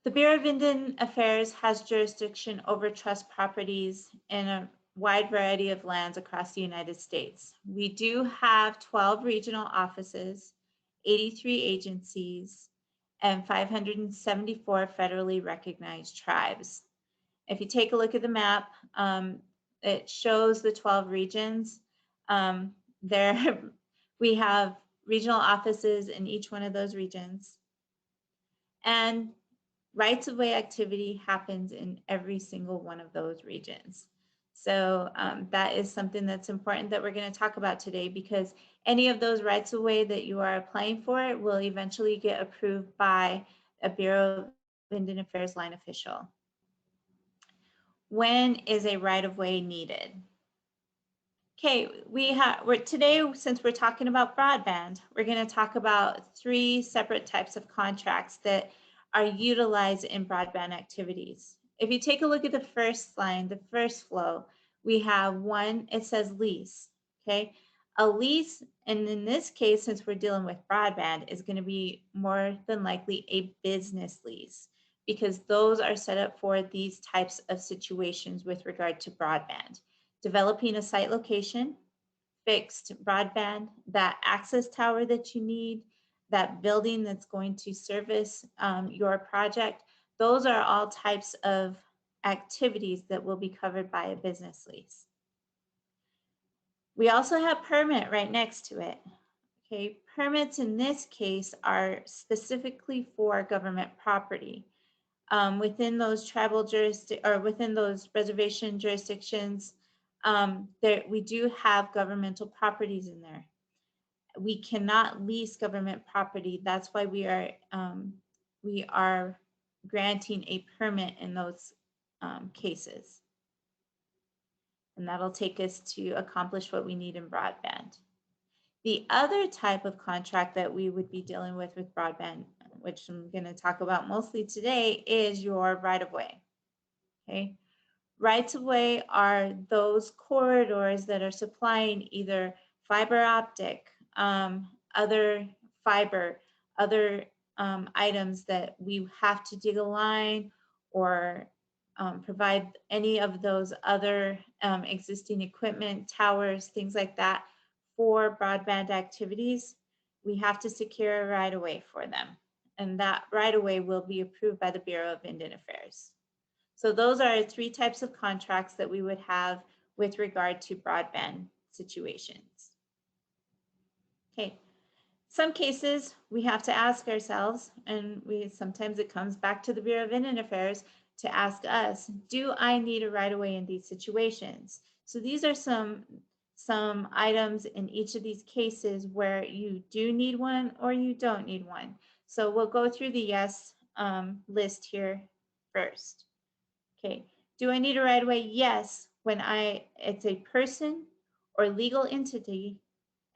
The Bureau of Indian Affairs has jurisdiction over trust properties in a wide variety of lands across the United States. We do have 12 regional offices, 83 agencies, and 574 federally recognized tribes. If you take a look at the map, it shows the 12 regions. We have regional offices in each one of those regions. And rights of way activity happens in every single one of those regions. So that is something that's important that we're going to talk about today, because any of those rights of way that you are applying for will eventually get approved by a Bureau of Indian Affairs line official. When is a right of way needed? Okay, today, since we're talking about broadband, we're going to talk about 3 separate types of contracts that are utilized in broadband activities. If you take a look at the first line, the first flow, we have one, it says lease, okay? A lease, and in this case, since we're dealing with broadband, is going to be more than likely a business lease, because those are set up for these types of situations with regard to broadband. Developing a site location, fixed broadband, that access tower that you need, that building that's going to service your project, those are all types of activities that will be covered by a business lease. We also have permit right next to it. Okay, permits in this case are specifically for government property. Within those tribal within those reservation jurisdictions, we do have governmental properties in there. We cannot lease government property. That's why we are granting a permit in those cases. And that'll take us to accomplish what we need in broadband. The other type of contract that we would be dealing with broadband, which I'm going to talk about mostly today, is your right-of-way. Okay, rights-of-way are those corridors that are supplying either fiber optic, other fiber, other items that we have to dig a line or provide any of those other existing equipment, towers, things like that for broadband activities. We have to secure a right-of-way for them. And that right-of-way will be approved by the Bureau of Indian Affairs. So those are 3 types of contracts that we would have with regard to broadband situations. Okay, some cases we have to ask ourselves, and sometimes it comes back to the Bureau of Indian Affairs to ask us, do I need a right-of-way in these situations? So these are some items in each of these cases where you do need one or you don't need one. So we'll go through the yes list here first. Okay, do I need a right-of-way? Yes, when it's a person or legal entity,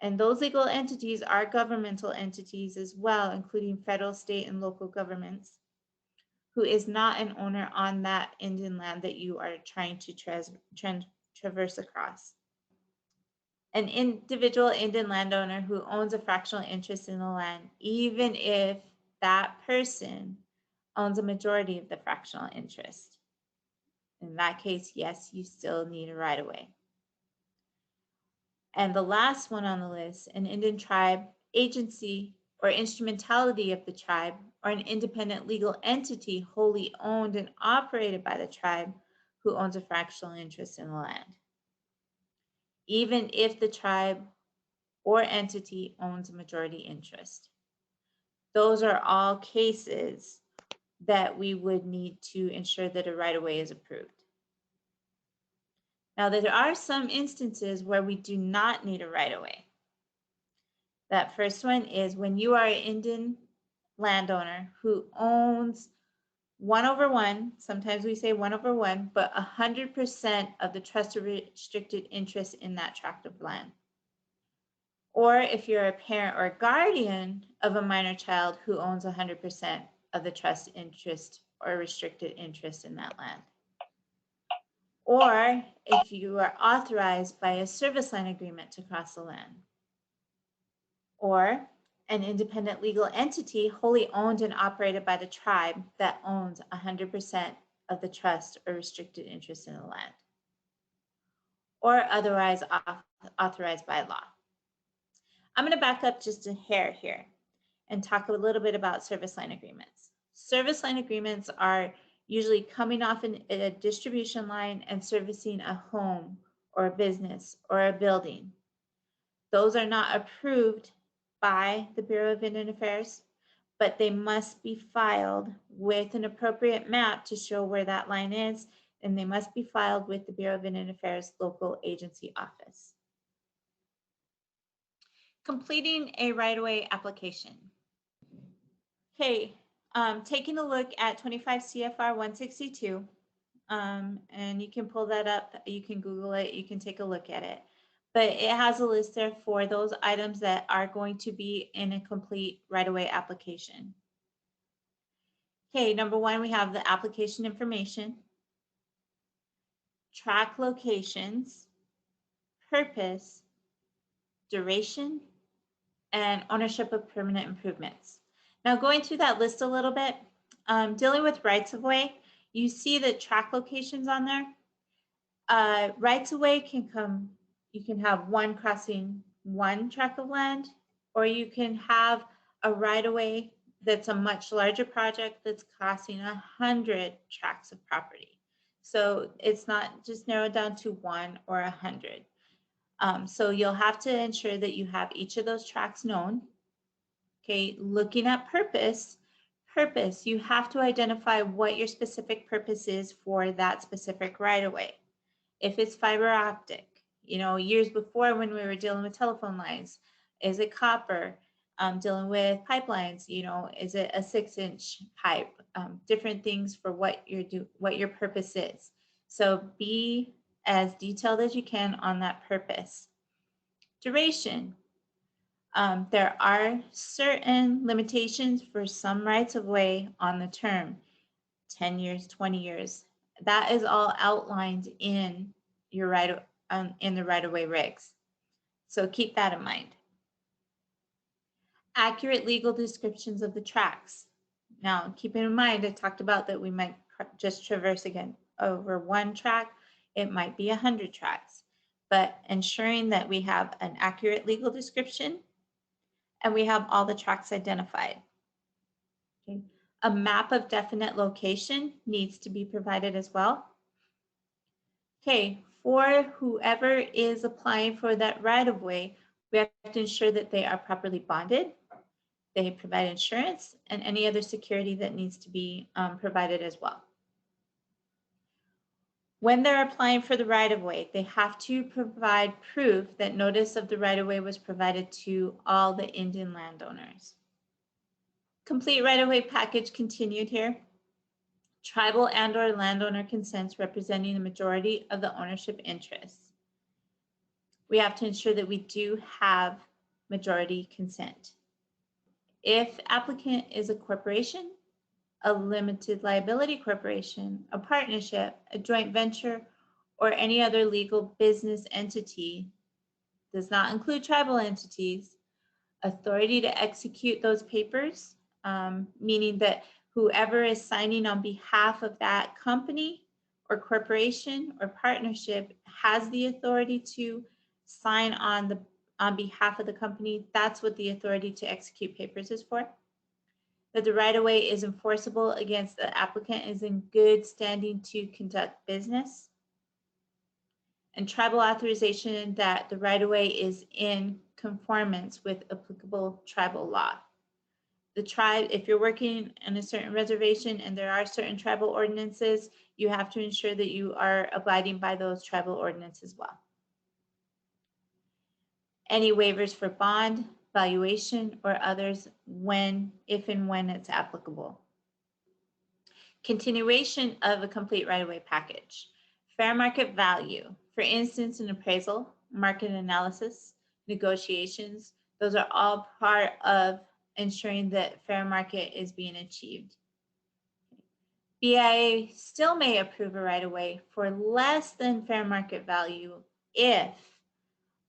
and those legal entities are governmental entities as well, including federal, state, and local governments, who is not an owner on that Indian land that you are trying to traverse across. An individual Indian landowner who owns a fractional interest in the land, even if that person owns a majority of the fractional interest. In that case, yes, you still need a right-of-way. And the last one on the list, an Indian tribe, agency, or instrumentality of the tribe, or an independent legal entity wholly owned and operated by the tribe who owns a fractional interest in the land, even if the tribe or entity owns a majority interest. Those are all cases that we would need to ensure that a right-of-way is approved. Now, there are some instances where we do not need a right-of-way. That first one is when you are an Indian landowner who owns 1/1, sometimes we say 1/1, but 100% of the trust or restricted interest in that tract of land. Or if you're a parent or guardian of a minor child who owns 100% of the trust interest or restricted interest in that land. Or if you are authorized by a service line agreement to cross the land. Or an independent legal entity wholly owned and operated by the tribe that owns 100% of the trust or restricted interest in the land. Or otherwise authorized by law. I'm going to back up just a hair here and talk a little bit about service line agreements. Service line agreements are usually coming off a distribution line and servicing a home or a business or a building. Those are not approved by the Bureau of Indian Affairs, but they must be filed with an appropriate map to show where that line is, and they must be filed with the Bureau of Indian Affairs local agency office. Completing a right-of-way application. Okay, taking a look at 25 CFR 162, and you can pull that up, you can Google it, you can take a look at it. But it has a list there for those items that are going to be in a complete right-of-way application. Okay, number one, we have the application information, track locations, purpose, duration, and ownership of permanent improvements. Now, going through that list a little bit, dealing with rights-of-way, you see the track locations on there. Rights-of-way can come, you can have one crossing one tract of land, or you can have a right-of-way that's a much larger project that's crossing 100 tracts of property. So it's not just narrowed down to 1 or 100. So you'll have to ensure that you have each of those tracts known. Okay, looking at purpose, you have to identify what your specific purpose is for that specific right-of-way. If it's fiber optic, you know, years before when we were dealing with telephone lines, is it copper? Dealing with pipelines, you know, is it a 6-inch pipe? Different things for what your purpose is. So be as detailed as you can on that purpose. Duration. There are certain limitations for some rights-of-way on the term, 10 years, 20 years. That is all outlined in your in the right-of-way regs. So keep that in mind. Accurate legal descriptions of the tracks. Now, keep in mind, I talked about that we might just traverse again over one track. It might be 100 tracks, but ensuring that we have an accurate legal description and we have all the tracks identified. Okay. A map of definite location needs to be provided as well. Okay, For whoever is applying for that right-of-way, we have to ensure that they are properly bonded, they provide insurance, and any other security that needs to be provided as well. When they're applying for the right-of-way, they have to provide proof that notice of the right-of-way was provided to all the Indian landowners. Complete right-of-way package continued here. Tribal and/or landowner consents representing the majority of the ownership interests. We have to ensure that we do have majority consent. If applicant is a corporation, a limited liability corporation, a partnership, a joint venture, or any other legal business entity, does not include tribal entities, authority to execute those papers, meaning that whoever is signing on behalf of that company or corporation or partnership has the authority to sign on behalf of the company. That's what the authority to execute papers is for. That the right-of-way is enforceable against the applicant is in good standing to conduct business. And tribal authorization that the right-of-way is in conformance with applicable tribal law. The tribe, if you're working in a certain reservation and there are certain tribal ordinances, you have to ensure that you are abiding by those tribal ordinances as well. Any waivers for bond, valuation, or others if and when it's applicable. Continuation of a complete right-of-way package. Fair market value, for instance, an appraisal, market analysis, negotiations, those are all part of ensuring that fair market is being achieved. BIA still may approve a right-of-way for less than fair market value if,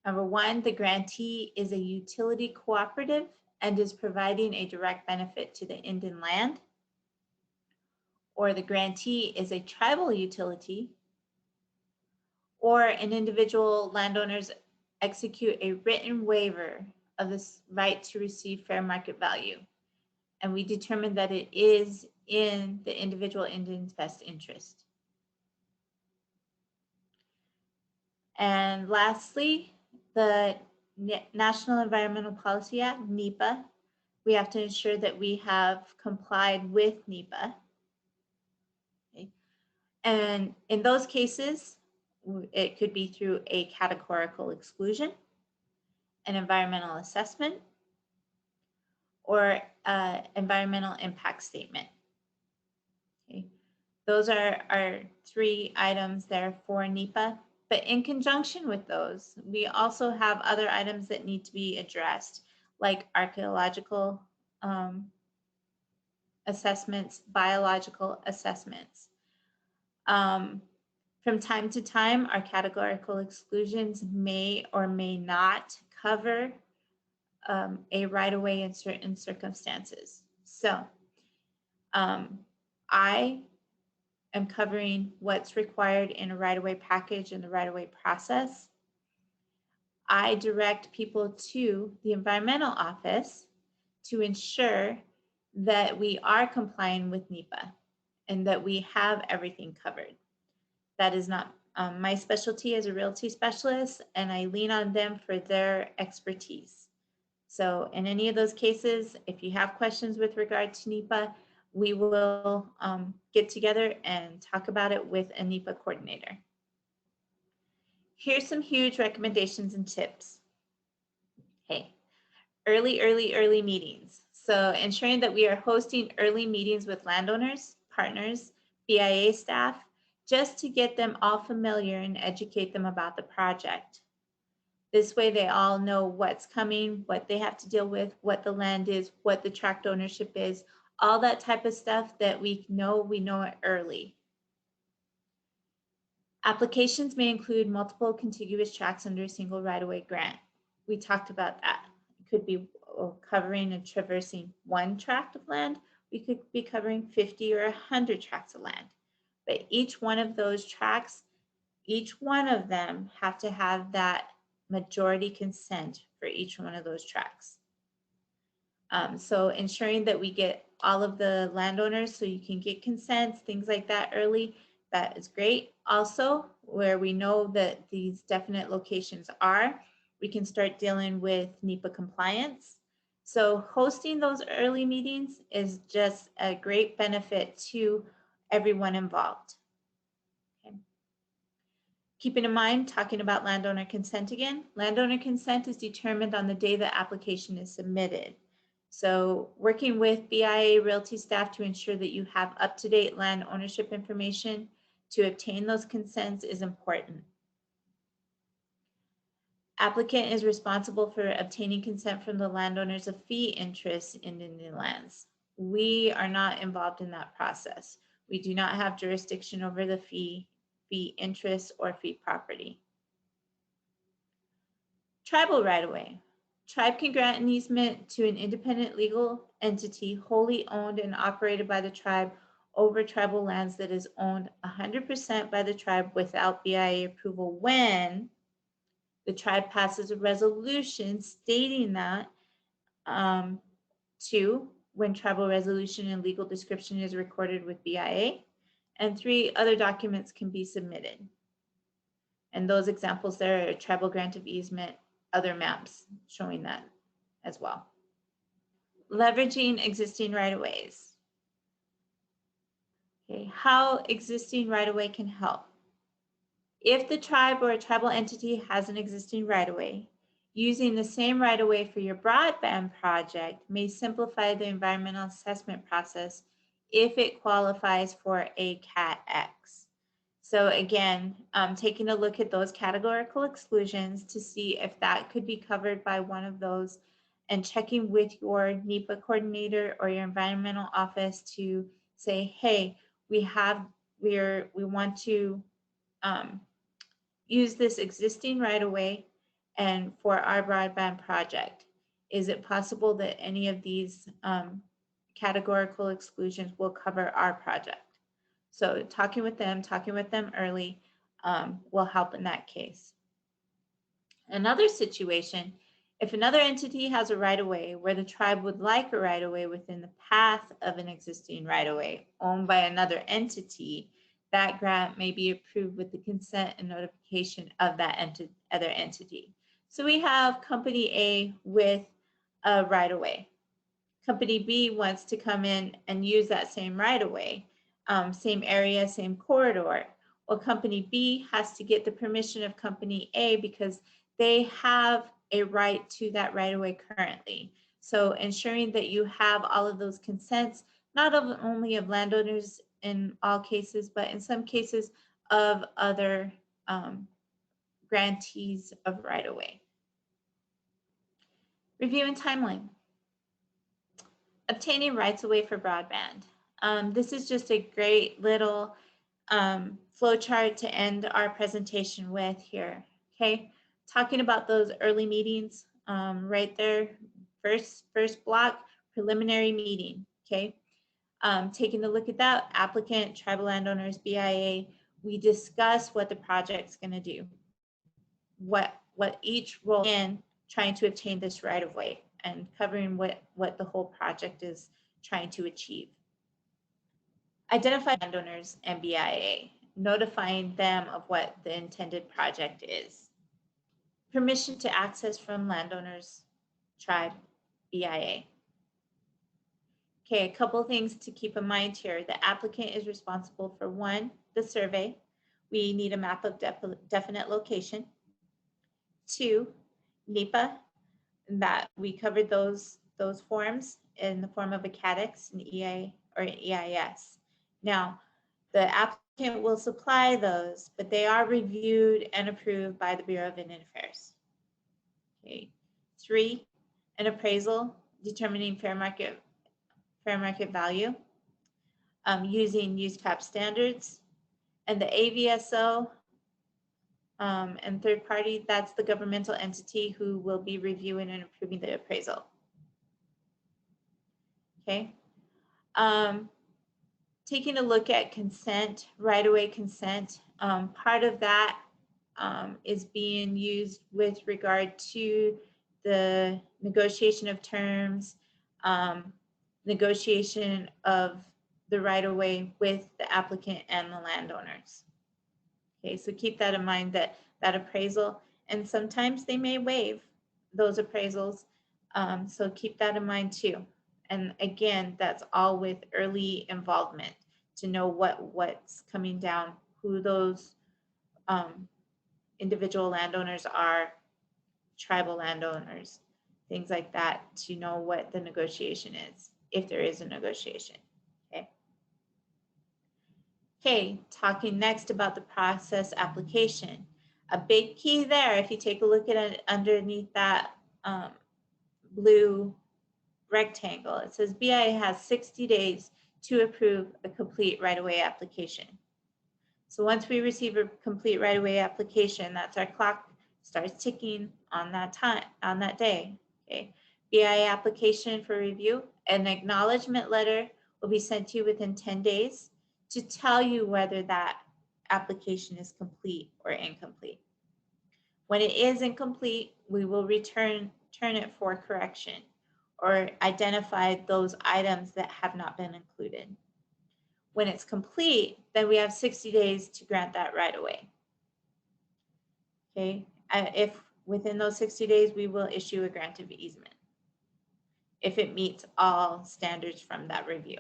number one, the grantee is a utility cooperative and is providing a direct benefit to the Indian land, or the grantee is a tribal utility, or an individual landowners execute a written waiver of this right to receive fair market value. And we determine that it is in the individual Indian's best interest. And lastly, the National Environmental Policy Act, NEPA. We have to ensure that we have complied with NEPA. Okay. And in those cases, it could be through a categorical exclusion, an environmental assessment, or environmental impact statement. Okay. Those are our 3 items there for NEPA. But in conjunction with those, we also have other items that need to be addressed, like archaeological assessments, biological assessments. From time to time, our categorical exclusions may or may not cover a right-of-way in certain circumstances. So I am covering what's required in a right-of-way package and the right-of-way process. I direct people to the environmental office to ensure that we are complying with NEPA and that we have everything covered. That is not my specialty as a realty specialist, and I lean on them for their expertise. So in any of those cases, if you have questions with regard to NEPA, we will get together and talk about it with a NEPA coordinator. Here's some huge recommendations and tips. Hey, early meetings. So ensuring that we are hosting early meetings with landowners, partners, BIA staff, just to get them all familiar and educate them about the project. This way they all know what's coming, what they have to deal with, what the land is, what the tract ownership is, all that type of stuff that we know it early. Applications may include multiple contiguous tracts under a single right-of-way grant. We talked about that. It could be covering and traversing one tract of land. We could be covering 50 or 100 tracts of land. But each one of those tracts, each one of them have to have that majority consent for each one of those tracts. So ensuring that we get all of the landowners so you can get consents, things like that early, That is great. Also, where we know that these definite locations are, we can start dealing with NEPA compliance. So hosting those early meetings is just a great benefit to everyone involved. Okay. Keeping in mind, talking about landowner consent again, landowner consent is determined on the day the application is submitted. So working with BIA Realty staff to ensure that you have up-to-date land ownership information to obtain those consents is important. Applicant is responsible for obtaining consent from the landowners of fee interests in Indian lands. We are not involved in that process. We do not have jurisdiction over the fee interest or fee property. Tribal right-of-way. Tribe can grant an easement to an independent legal entity wholly owned and operated by the tribe over tribal lands that is owned 100% by the tribe without BIA approval when the tribe passes a resolution stating that. 2, when tribal resolution and legal description is recorded with BIA. And 3, other documents can be submitted. And those examples there are tribal grant of easement, other maps showing that as well. Leveraging existing right-of-ways. Okay, how existing right-of-way can help. If the tribe or a tribal entity has an existing right-of-way, using the same right-of-way for your broadband project may simplify the environmental assessment process if it qualifies for a Cat X. So again, taking a look at those categorical exclusions to see if that could be covered by one of those, and checking with your NEPA coordinator or your environmental office to say, hey, we want to use this existing right-of-way and for our broadband project. Is it possible that any of these categorical exclusions will cover our project? So talking with them early will help in that case. Another situation, if another entity has a right-of-way where the tribe would like a right-of-way within the path of an existing right-of-way owned by another entity, that grant may be approved with the consent and notification of that other entity. So we have Company A with a right-of-way. Company B wants to come in and use that same right-of-way, same area, same corridor. Well, Company B has to get the permission of Company A because they have a right to that right-of-way currently. So ensuring that you have all of those consents, not only of landowners in all cases, but in some cases of other grantees of right-of-way. Review and timeline. Obtaining rights-of-way for broadband. This is just a great little flowchart to end our presentation with here, okay? Talking about those early meetings, right there, first block, preliminary meeting, okay? Taking a look at that, applicant, tribal landowners, BIA, we discuss what the project's gonna do, what each role in trying to obtain this right-of-way and covering what the whole project is trying to achieve. Identify landowners and BIA, notifying them of what the intended project is. Permission to access from landowners, tribe, BIA. Okay, a couple things to keep in mind here. The applicant is responsible for 1, the survey. We need a map of definite location. 2, NEPA, that we covered those forms in the form of a Cat X, an EA, or an EIS. Now, the applicant will supply those, but they are reviewed and approved by the Bureau of Indian Affairs. Okay. 3, an appraisal determining fair market value using USCAP standards, and the AVSO and third party, that's the governmental entity who will be reviewing and approving the appraisal. Okay. Taking a look at consent, right-of-way consent, part of that is being used with regard to the negotiation of terms, negotiation of the right-of-way with the the applicant and the landowners. Okay, so keep that in mind, that appraisal, and sometimes they may waive those appraisals. So keep that in mind too. And again, that's all with early involvement to know what's coming down, who those individual landowners are, tribal landowners, things like that, to know what the negotiation is, if there is a negotiation. Okay. Okay, talking next about the process application. A big key there, if you take a look at it underneath that blue rectangle, it says BIA has 60 days to approve a complete right-of-way application. So once we receive a complete right-of-way application, that's our clock starts ticking on that time, on that day. Okay, BIA application for review. An acknowledgement letter will be sent to you within 10 days to tell you whether that application is complete or incomplete. When it is incomplete, we will return it for correction or identify those items that have not been included. When it's complete, then we have 60 days to grant that right away. Okay, if within those 60 days, we will issue a grant of easement if it meets all standards from that review.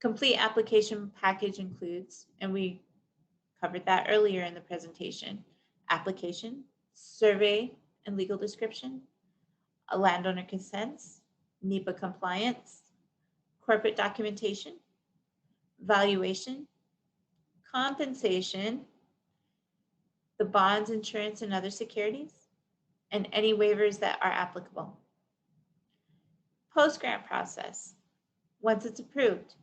Complete application package includes, and we covered that earlier in the presentation, application, survey and legal description, a landowner consents, NEPA compliance, corporate documentation, valuation, compensation, the bonds, insurance, and other securities, and any waivers that are applicable. Post-grant process. Once it's approved,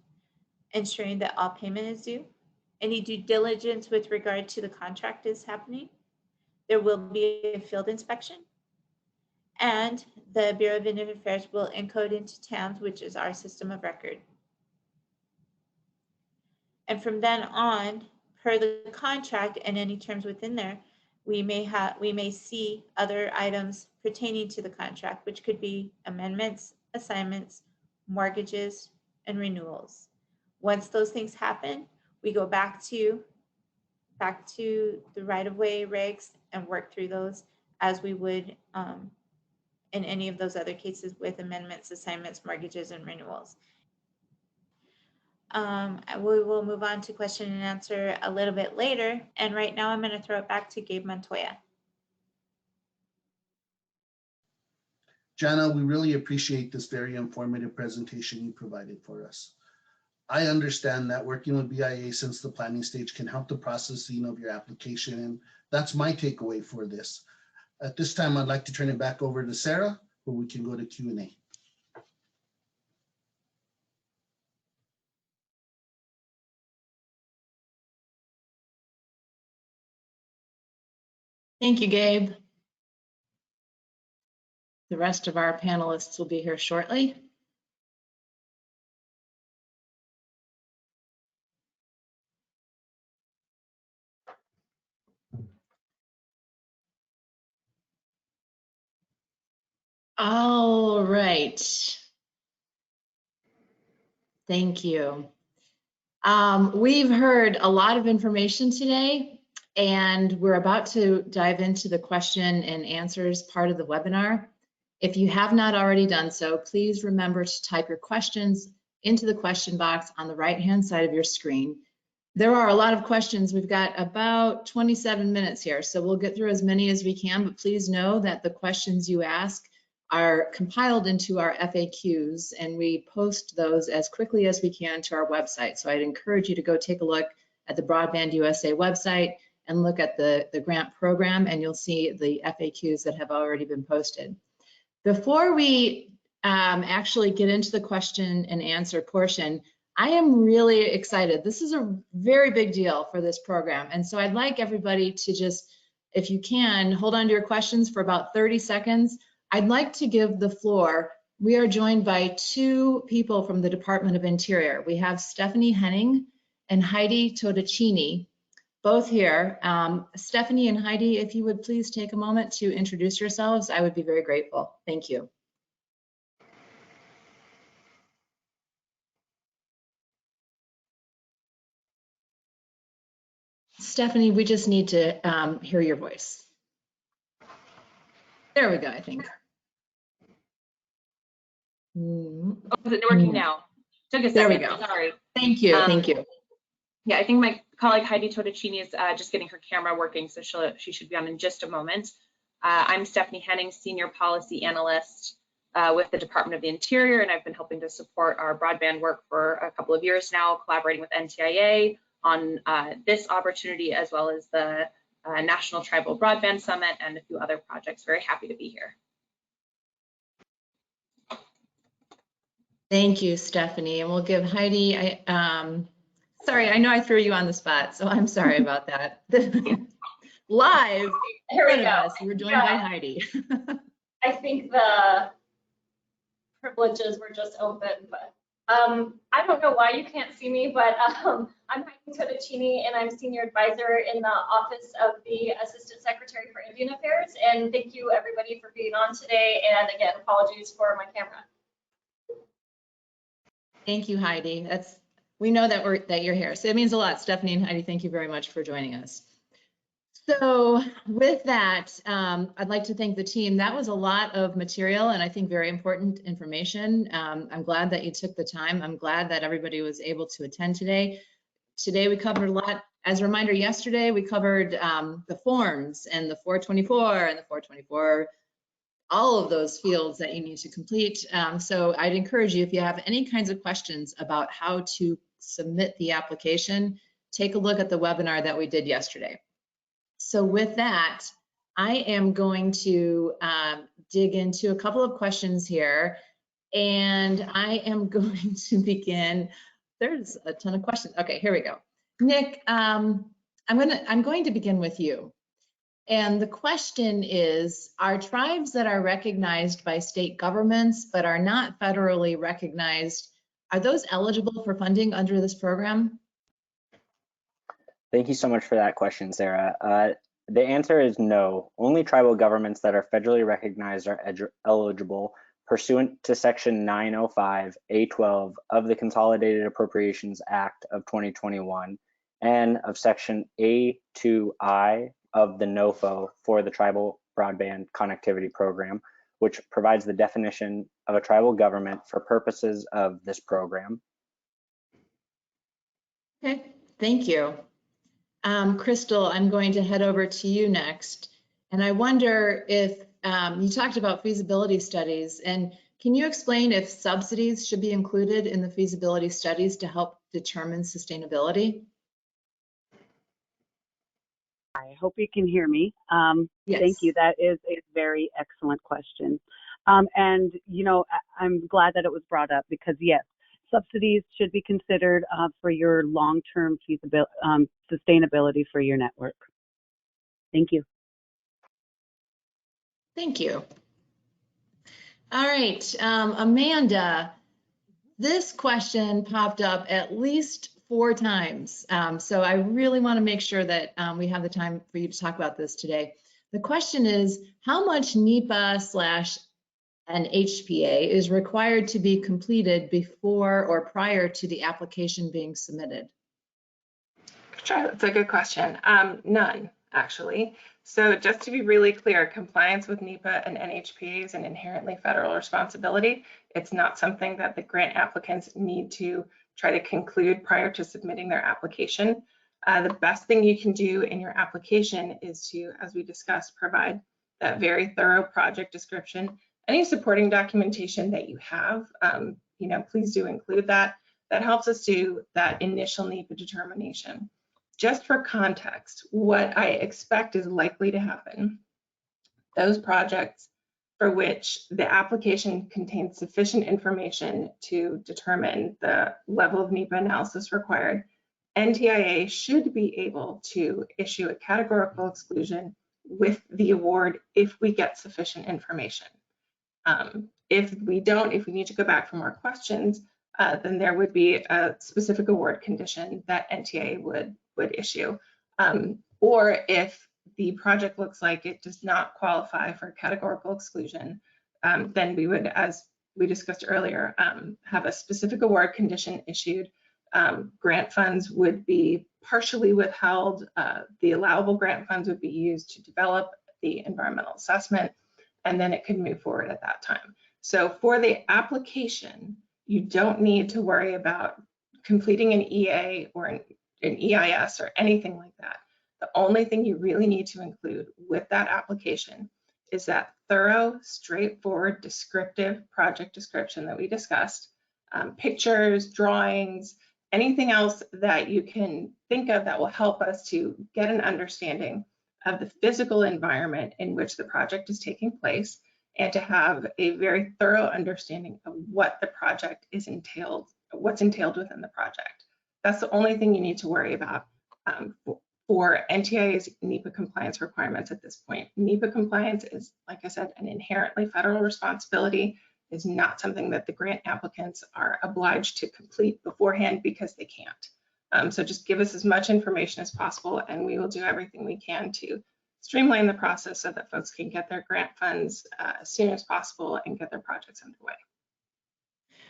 ensuring that all payment is due, any due diligence with regard to the contract is happening, there will be a field inspection, and the Bureau of Indian Affairs will encode into TAMS, which is our system of record. And from then on, per the contract and any terms within there, we may see other items pertaining to the contract, which could be amendments, assignments, mortgages, and renewals. Once those things happen, we go back to the right-of-way regs and work through those as we would in any of those other cases with amendments, assignments, mortgages, and renewals. We will move on to question and answer a little bit later. And right now I'm going to throw it back to Gabe Montoya. Janna, we really appreciate this very informative presentation you provided for us. I understand that working with BIA since the planning stage can help the processing of your application, and that's my takeaway for this. At this time, I'd like to turn it back over to Sarah, where we can go to Q&A. Thank you, Gabe. The rest of our panelists will be here shortly. All right. Thank you. We've heard a lot of information today, and we're about to dive into the question and answers part of the webinar. If you have not already done so, please remember to type your questions into the question box on the right-hand side of your screen. There are a lot of questions. We've got about 27 minutes here, so we'll get through as many as we can, but please know that the questions you ask are compiled into our FAQs, and we post those as quickly as we can to our website. So I'd encourage you to go take a look at the Broadband USA website and look at the grant program, and you'll see the FAQs that have already been posted. Before we actually get into the question and answer portion, I am really excited. This is a very big deal for this program. And so I'd like everybody to just, if you can, hold on to your questions for about 30 seconds. I'd like to give the floor. We are joined by two people from the Department of Interior. We have Stephanie Henning and Heidi Todacini, both here. Stephanie and Heidi, if you would please take a moment to introduce yourselves, I would be very grateful. Thank you. Stephanie, we just need to hear your voice. There we go, I think. Oh, is it working now? Took a second. There we go. Sorry. Thank you. Thank you. Yeah, I think my colleague Heidi Totticini is just getting her camera working, so she should be on in just a moment. I'm Stephanie Henning, Senior Policy Analyst with the Department of the Interior, and I've been helping to support our broadband work for a couple of years now, collaborating with NTIA on this opportunity, as well as the National Tribal Broadband Summit and a few other projects. Very happy to be here. Thank you, Stephanie. And we'll give Heidi, sorry, I know I threw you on the spot, so I'm sorry about that. Live in front of us, we're joined by Heidi. I think the privileges were just open, but I don't know why you can't see me, but I'm Heidi Totticini, and I'm Senior Advisor in the Office of the Assistant Secretary for Indian Affairs. And thank you, everybody, for being on today. And again, apologies for my camera. Thank you, Heidi. We know that you're here, so it means a lot. Stephanie and Heidi, thank you very much for joining us. So with that, I'd like to thank the team. That was a lot of material and I think very important information. I'm glad that you took the time. I'm glad that everybody was able to attend today. Today we covered a lot. As a reminder, yesterday we covered the forms and the 424 and the 424, all of those fields that you need to complete. So I'd encourage you, if you have any kinds of questions about how to submit the application, take a look at the webinar that we did yesterday. So with that, I am going to dig into a couple of questions here, and I am going to begin. There's a ton of questions. Okay, here we go. Nick, I'm going to begin with you. And the question is, are tribes that are recognized by state governments but are not federally recognized, are those eligible for funding under this program? Thank you so much for that question, Sarah. The answer is no. Only tribal governments that are federally recognized are eligible pursuant to Section 905A12 of the Consolidated Appropriations Act of 2021 and of Section A2I of the NOFO for the Tribal Broadband Connectivity Program, which provides the definition of a tribal government for purposes of this program. Okay, thank you. Crystal, I'm going to head over to you next. And I wonder if you talked about feasibility studies, and can you explain if subsidies should be included in the feasibility studies to help determine sustainability? I hope you can hear me. Yes. Thank you. That is a very excellent question. And, you know, I'm glad that it was brought up because, yes, subsidies should be considered for your long-term feasibility, sustainability for your network. Thank you. Thank you. All right, Amanda, this question popped up at least 4 times. So I really want to make sure that we have the time for you to talk about this today. The question is, how much NEPA / an HPA is required to be completed before or prior to the application being submitted? Sure, that's a good question. None, actually. So just to be really clear, compliance with NEPA and NHPA is an inherently federal responsibility. It's not something that the grant applicants need to try to conclude prior to submitting their application. The best thing you can do in your application is to, as we discussed, provide that very thorough project description. Any supporting documentation that you have, you know, please do include that. That helps us do that initial NEPA determination. Just for context, what I expect is likely to happen, those projects for which the application contains sufficient information to determine the level of NEPA analysis required, NTIA should be able to issue a categorical exclusion with the award if we get sufficient information. If we don't, if we need to go back for more questions, then there would be a specific award condition that NTIA would issue. Or if the project looks like it does not qualify for categorical exclusion, then we would, as we discussed earlier, have a specific award condition issued grant funds would be partially withheld. The allowable grant funds would be used to develop the environmental assessment, and then it could move forward at that time. So for the application, you don't need to worry about completing an EA or an EIS or anything like that. The only thing you really need to include with that application is that thorough, straightforward, descriptive project description that we discussed, pictures, drawings, anything else that you can think of that will help us to get an understanding of the physical environment in which the project is taking place, and to have a very thorough understanding of what the project is entailed, what's entailed within the project. That's the only thing you need to worry about for NTIA's NEPA compliance requirements at this point. NEPA compliance is, like I said, an inherently federal responsibility. Is not something that the grant applicants are obliged to complete beforehand because they can't. So just give us as much information as possible, and we will do everything we can to streamline the process so that folks can get their grant funds as soon as possible and get their projects underway.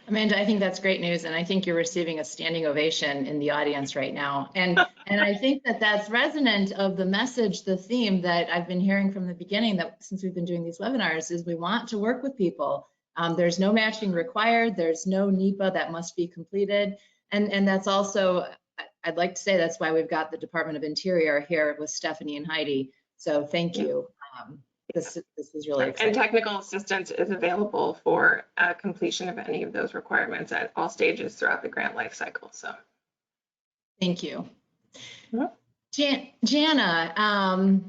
Amanda, I think that's great news, and I think you're receiving a standing ovation in the audience right now. And I think that that's resonant of the message, the theme that I've been hearing from the beginning, that since we've been doing these webinars, is we want to work with people. There's no matching required. There's no NEPA that must be completed. And that's also, I'd like to say, that's why we've got the Department of Interior here with Stephanie and Heidi. So thank you. This is really exciting. And technical assistance is available for completion of any of those requirements at all stages throughout the grant life cycle. So thank you. Mm-hmm. Janna,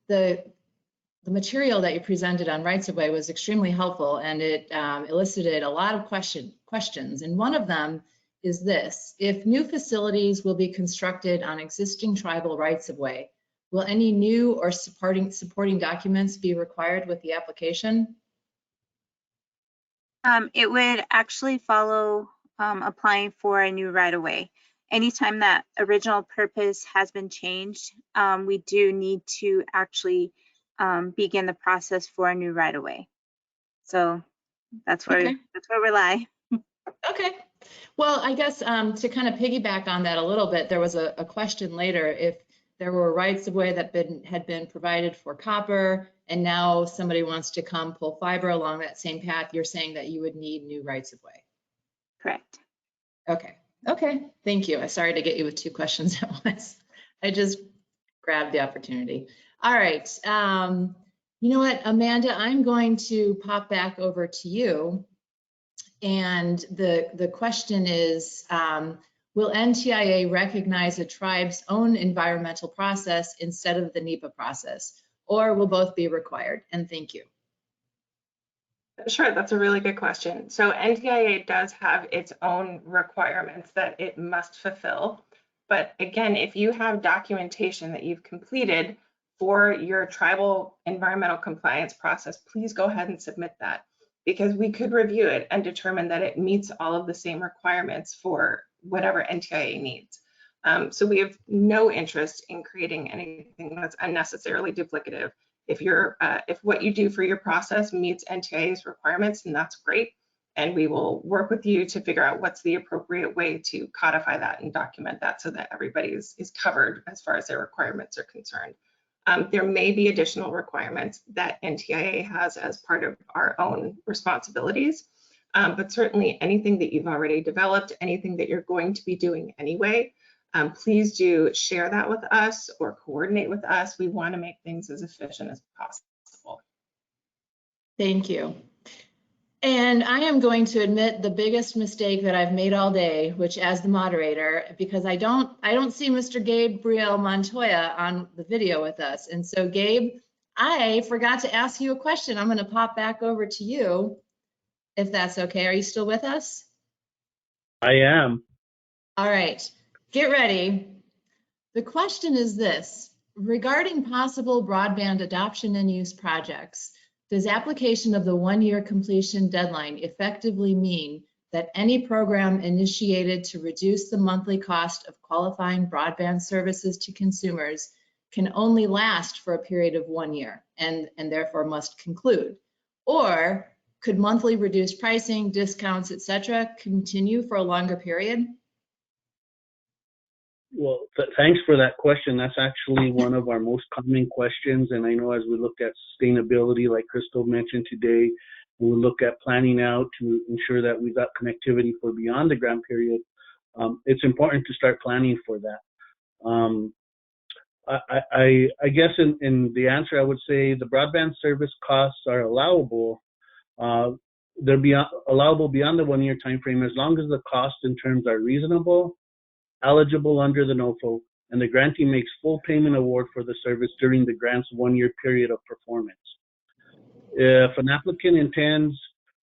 the material that you presented on Rights-of-Way was extremely helpful, and it elicited a lot of questions. And one of them is this: if new facilities will be constructed on existing tribal rights-of-way, will any new or supporting documents be required with the application? It would actually follow applying for a new right-of-way. Anytime that original purpose has been changed, we do need to actually begin the process for a new right-of-way. So that's where we lie. Okay. Well, I guess to kind of piggyback on that a little bit, there was a question later: if there were rights-of-way that had been provided for copper, and now somebody wants to come pull fiber along that same path, you're saying that you would need new rights-of-way. Correct. Okay. Okay. Thank you. I'm sorry to get you with two questions at once. I just grabbed the opportunity. All right. You know what, Amanda, I'm going to pop back over to you. And the question is, will NTIA recognize a tribe's own environmental process instead of the NEPA process, or will both be required? And thank you. Sure, that's a really good question. So NTIA does have its own requirements that it must fulfill. But again, if you have documentation that you've completed for your tribal environmental compliance process, please go ahead and submit that, because we could review it and determine that it meets all of the same requirements for whatever NTIA needs. So we have no interest in creating anything that's unnecessarily duplicative. If what you do for your process meets NTIA's requirements, then that's great. And we will work with you to figure out what's the appropriate way to codify that and document that so that everybody is covered as far as their requirements are concerned. There may be additional requirements that NTIA has as part of our own responsibilities, but certainly anything that you've already developed, anything that you're going to be doing anyway, please do share that with us or coordinate with us. We want to make things as efficient as possible. Thank you. And I am going to admit the biggest mistake that I've made all day, which, as the moderator, because I don't see Mr. Gabriel Montoya on the video with us. And so, Gabe, I forgot to ask you a question. I'm going to pop back over to you, if that's okay. Are you still with us? I am. All right, get ready. The question is this: regarding possible broadband adoption and use projects, does application of the one-year completion deadline effectively mean that any program initiated to reduce the monthly cost of qualifying broadband services to consumers can only last for a period of 1 year and therefore must conclude? Or could monthly reduced pricing, discounts, etc., continue for a longer period? Well, thanks for that question. That's actually one of our most common questions. And I know as we look at sustainability, like Crystal mentioned today, we look at planning out to ensure that we've got connectivity for beyond the grant period. It's important to start planning for that. I guess in the answer, I would say the broadband service costs are allowable. They're allowable beyond the 1 year time frame as long as the costs and terms are reasonable, eligible under the NOFO, and the grantee makes full payment award for the service during the grant's 1 year period of performance. If an applicant intends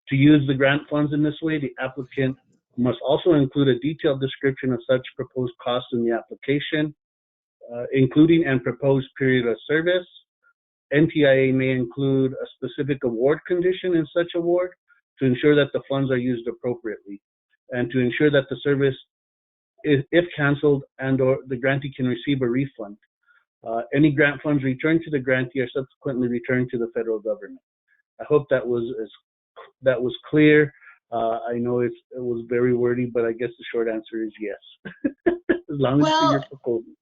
to use the grant funds in this way, the applicant must also include a detailed description of such proposed costs in the application, including and proposed period of service. NTIA may include a specific award condition in such award to ensure that the funds are used appropriately and to ensure that the service, if canceled and or the grantee can receive a refund. Any grant funds returned to the grantee are subsequently returned to the federal government. I hope that was clear. I know it was very wordy, but I guess the short answer is yes. As long as it's your proposal.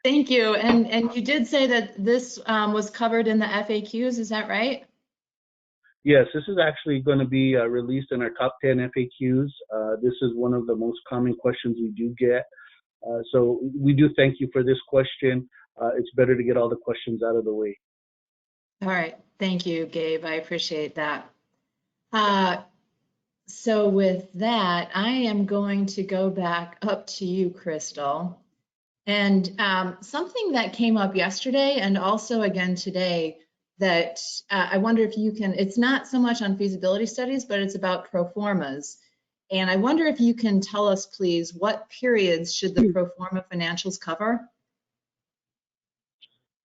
Thank you. And you did say that this was covered in the FAQs, is that right? Yes, this is actually going to be released in our top 10 FAQs. This is one of the most common questions we do get. So we do thank you for this question. It's better to get all the questions out of the way. All right. Thank you, Gabe. I appreciate that. So with that, I am going to go back up to you, Crystal. And something that came up yesterday and also again today that I wonder if you can, it's not so much on feasibility studies, but it's about pro formas. And I wonder if you can tell us, please, what periods should the pro forma financials cover?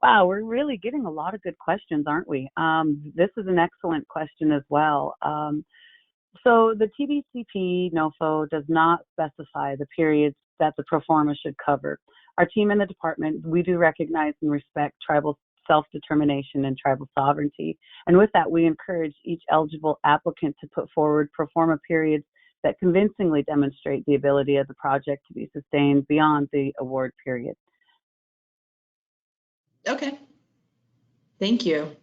Wow, we're really getting a lot of good questions, aren't we? This is an excellent question as well. So the TBCP NOFO does not specify the periods that the pro forma should cover. Our team in the department, we do recognize and respect tribal self-determination and tribal sovereignty. And with that, we encourage each eligible applicant to put forward pro forma periods that convincingly demonstrate the ability of the project to be sustained beyond the award period. Okay, thank you.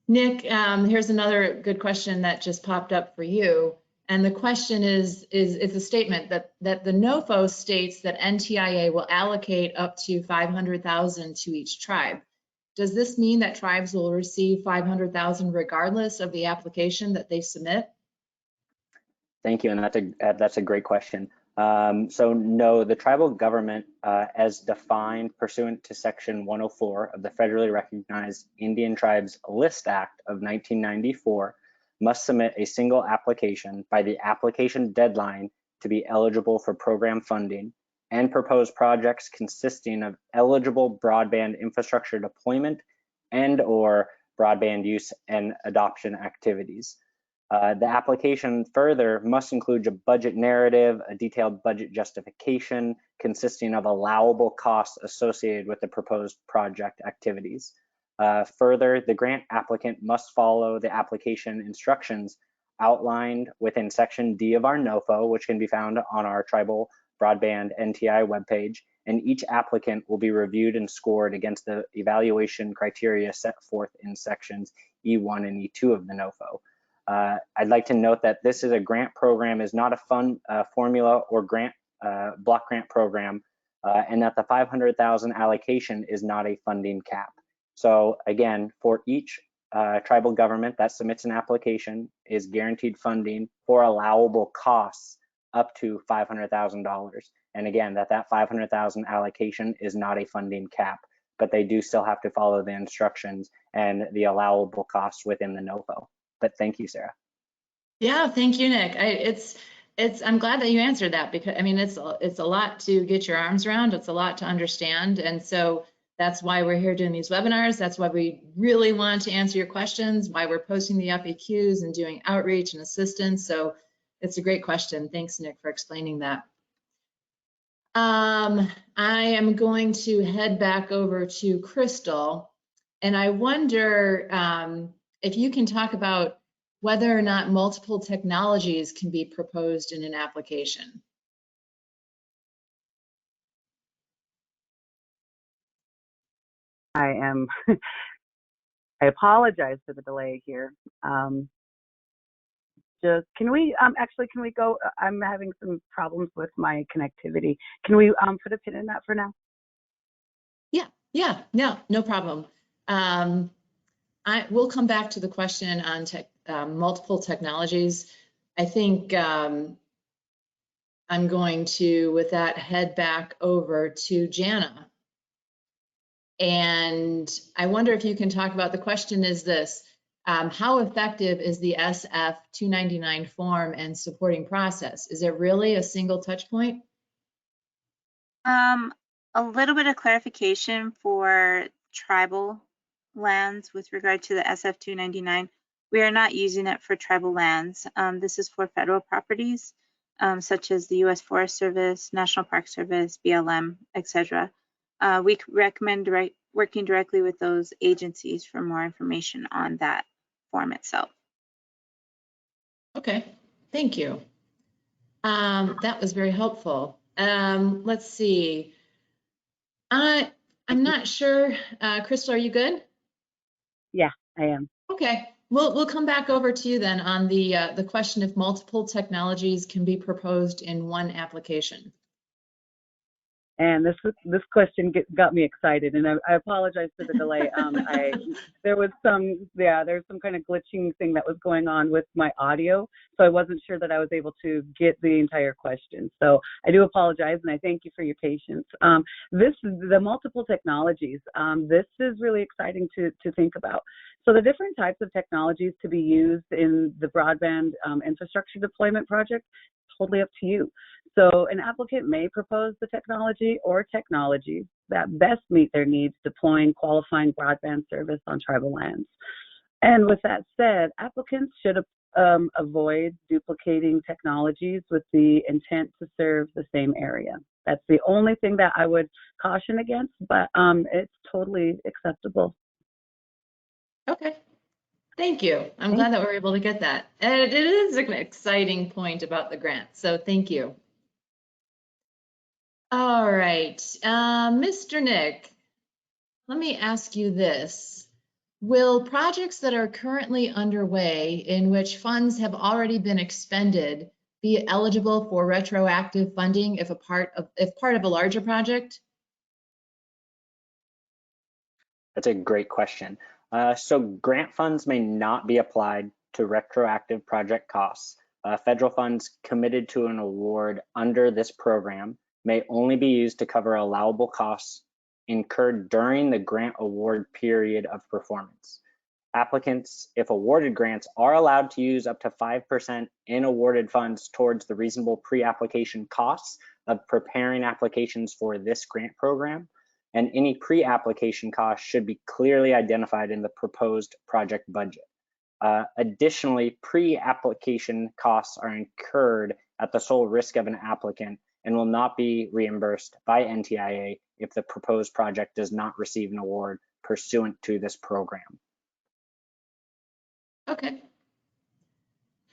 Nick, here's another good question that just popped up for you. And the question is it's a statement that the NOFO states that NTIA will allocate up to $500,000 to each tribe. Does this mean that tribes will receive $500,000 regardless of the application that they submit? Thank you, and that's a great question. So no, the tribal government, as defined pursuant to Section 104 of the federally recognized Indian Tribes List Act of 1994, must submit a single application by the application deadline to be eligible for program funding and propose projects consisting of eligible broadband infrastructure deployment and or broadband use and adoption activities. The application further must include a budget narrative, a detailed budget justification consisting of allowable costs associated with the proposed project activities. Further, the grant applicant must follow the application instructions outlined within Section D of our NOFO, which can be found on our Tribal Broadband NTIA webpage, and each applicant will be reviewed and scored against the evaluation criteria set forth in Sections E1 and E2 of the NOFO. I'd like to note that this is a grant program, is not a fund formula or grant block grant program, and that the $500,000 allocation is not a funding cap. So again, for each tribal government that submits an application is guaranteed funding for allowable costs up to $500,000. And again, that $500,000 allocation is not a funding cap, but they do still have to follow the instructions and the allowable costs within the NOFO. But thank you, Sarah. Yeah, thank you, Nick. I'm glad that you answered that, because I mean, it's a lot to get your arms around. It's a lot to understand. And so that's why we're here doing these webinars. That's why we really want to answer your questions, why we're posting the FAQs and doing outreach and assistance. So it's a great question. Thanks, Nick, for explaining that. I am going to head back over to Crystal, and I wonder if you can talk about whether or not multiple technologies can be proposed in an application. I am, I apologize for the delay here. Can we go, I'm having some problems with my connectivity. Can we put a pin in that for now? Yeah, no problem. We'll come back to the question on multiple technologies. I think I'm going to, with that, head back over to Janna. And I wonder if you can talk about, the question is this: how effective is the SF 299 form and supporting process? Is it really a single touch point? A little bit of clarification for tribal lands with regard to the SF 299. We are not using it for tribal lands. This is for federal properties, such as the U.S. Forest Service, National Park Service, BLM, etc. We recommend working directly with those agencies for more information on that form itself. Okay, thank you. That was very helpful. Let's see. I'm not sure. Crystal, are you good? Yeah, I am. Okay, we'll come back over to you then on the question if multiple technologies can be proposed in one application. And this question got me excited, and I apologize for the delay. There's some kind of glitching thing that was going on with my audio, so I wasn't sure that I was able to get the entire question. So I do apologize, and I thank you for your patience. This is the multiple technologies. This is really exciting to think about. So the different types of technologies to be used in the broadband infrastructure deployment project, totally up to you. So an applicant may propose the technology or technologies that best meet their needs deploying qualifying broadband service on tribal lands. And with that said, applicants should avoid duplicating technologies with the intent to serve the same area. That's the only thing that I would caution against, but it's totally acceptable. Okay, thank you. I'm glad that we're able to get that. And it is an exciting point about the grant, so thank you. All right, Mr. Nick, let me ask you this. Will projects that are currently underway in which funds have already been expended be eligible for retroactive funding if part of a larger project? That's a great question. So grant funds may not be applied to retroactive project costs. Federal funds committed to an award under this program may only be used to cover allowable costs incurred during the grant award period of performance. Applicants, if awarded grants, are allowed to use up to 5% in awarded funds towards the reasonable pre-application costs of preparing applications for this grant program, and any pre-application costs should be clearly identified in the proposed project budget. Additionally, pre-application costs are incurred at the sole risk of an applicant and will not be reimbursed by NTIA if the proposed project does not receive an award pursuant to this program. Okay,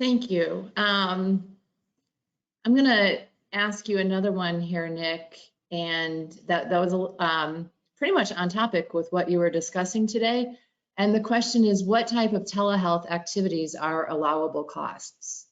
thank you. I'm going to ask you another one here, Nick, and that was pretty much on topic with what you were discussing today. And the question is, what type of telehealth activities are allowable costs?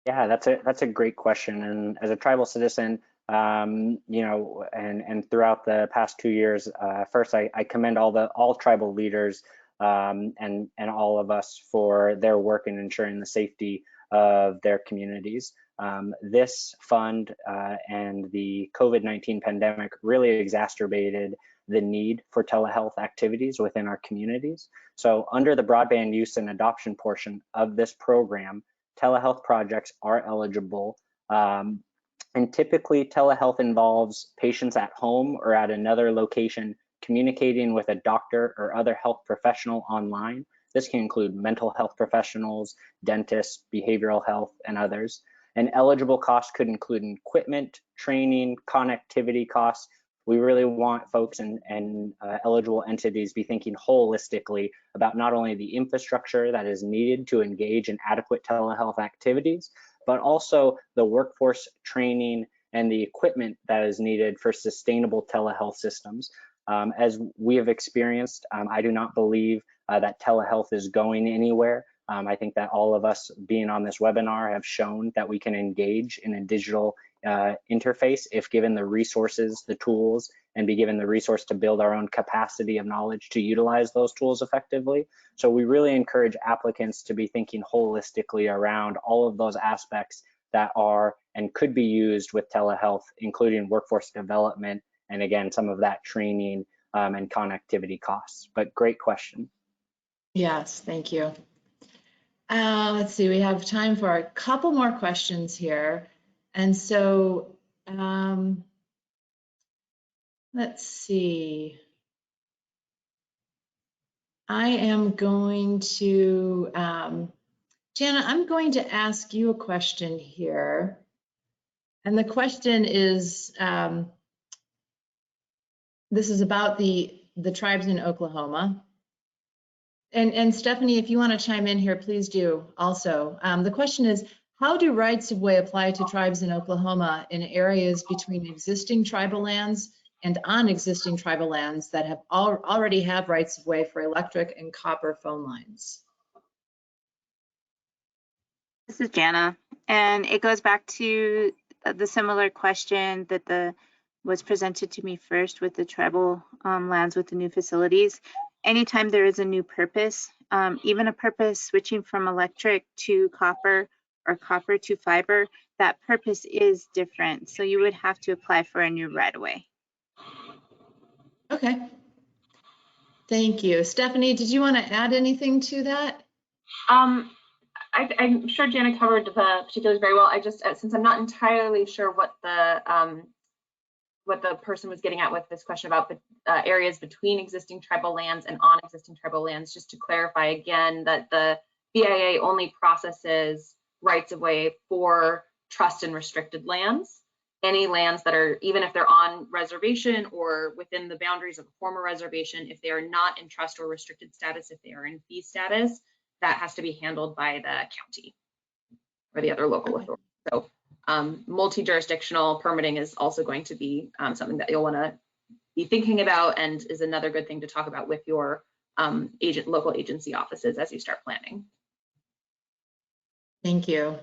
Yeah, that's a great question. And as a tribal citizen, you know, and throughout the past 2 years, first I commend all tribal leaders and all of us for their work in ensuring the safety of their communities. This fund and the COVID-19 pandemic really exacerbated the need for telehealth activities within our communities. So under the broadband use and adoption portion of this program, telehealth projects are eligible. And typically telehealth involves patients at home or at another location communicating with a doctor or other health professional online. This can include mental health professionals, dentists, behavioral health, and others. And eligible costs could include equipment, training, connectivity costs. We really want folks and eligible entities be thinking holistically about not only the infrastructure that is needed to engage in adequate telehealth activities, but also the workforce training and the equipment that is needed for sustainable telehealth systems. As we have experienced, I do not believe that telehealth is going anywhere. I think that all of us being on this webinar have shown that we can engage in a digital interface if given the resources, the tools, and be given the resource to build our own capacity of knowledge to utilize those tools effectively. So we really encourage applicants to be thinking holistically around all of those aspects that are and could be used with telehealth, including workforce development, and again, some of that training and connectivity costs. But great question. Yes, thank you. Let's see, we have time for a couple more questions here. And so let's see. I am going to, Janna, I'm going to ask you a question here. And the question is, this is about the tribes in Oklahoma. And Stephanie, if you want to chime in here, please do also. The question is, how do rights of way apply to tribes in Oklahoma in areas between existing tribal lands and on existing tribal lands that have already have rights of way for electric and copper phone lines? This is Janna, and it goes back to the similar question that was presented to me first with the tribal lands with the new facilities. Anytime there is a new purpose, even a purpose switching from electric to copper or copper to fiber, that purpose is different. So you would have to apply for a new right-of-way. Okay. Thank you. Stephanie, did you want to add anything to that? I'm sure Janna covered the particulars very well. I just, since I'm not entirely sure what the person was getting at with this question about the areas between existing tribal lands and on existing tribal lands, just to clarify again that the BIA only processes rights of way for trust and restricted lands. Any lands that are, even if they're on reservation or within the boundaries of a former reservation, if they are not in trust or restricted status, if they are in fee status, that has to be handled by the county or the other local authority. So multi-jurisdictional permitting is also going to be something that you'll want to be thinking about, and is another good thing to talk about with your local agency offices as you start planning. Thank you.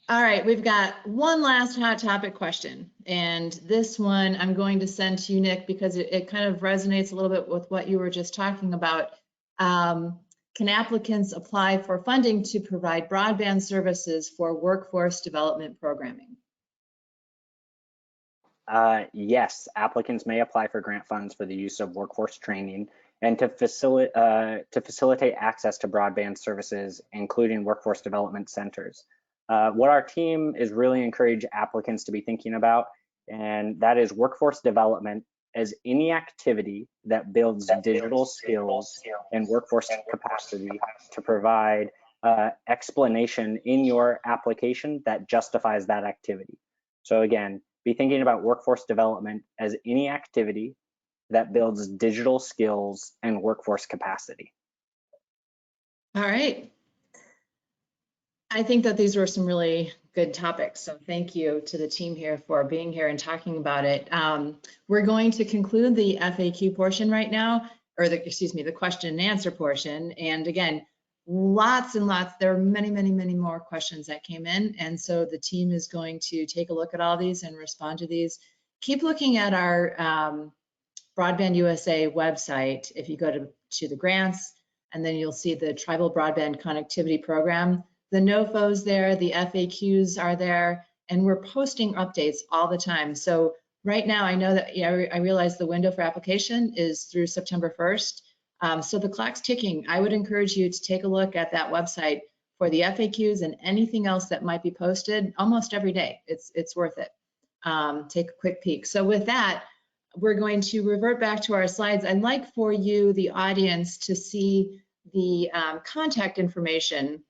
All right, we've got one last hot topic question, and this one I'm going to send to you, Nick, because it kind of resonates a little bit with what you were just talking about. Can applicants apply for funding to provide broadband services for workforce development programming? Yes, applicants may apply for grant funds for the use of workforce training and to facilitate access to broadband services, including workforce development centers. What our team is really encourage applicants to be thinking about, and that is workforce development as any activity that builds digital skills and workforce capacity to provide explanation in your application that justifies that activity. So again, be thinking about workforce development as any activity that builds digital skills and workforce capacity. All right. I think that these were some really good topics. So thank you to the team here for being here and talking about it. We're going to conclude the FAQ portion right now, or the question and answer portion. And again, lots and lots, there are many, many, many more questions that came in. And so the team is going to take a look at all these and respond to these. Keep looking at our Broadband USA website. If you go to the grants, and then you'll see the Tribal Broadband Connectivity Program. The NOFOs there, the FAQs are there, and we're posting updates all the time. So right now, I know that I realize the window for application is through September 1st. So the clock's ticking. I would encourage you to take a look at that website for the FAQs and anything else that might be posted almost every day. It's worth it. Take a quick peek. So with that, we're going to revert back to our slides. I'd like for you, the audience, to see the contact information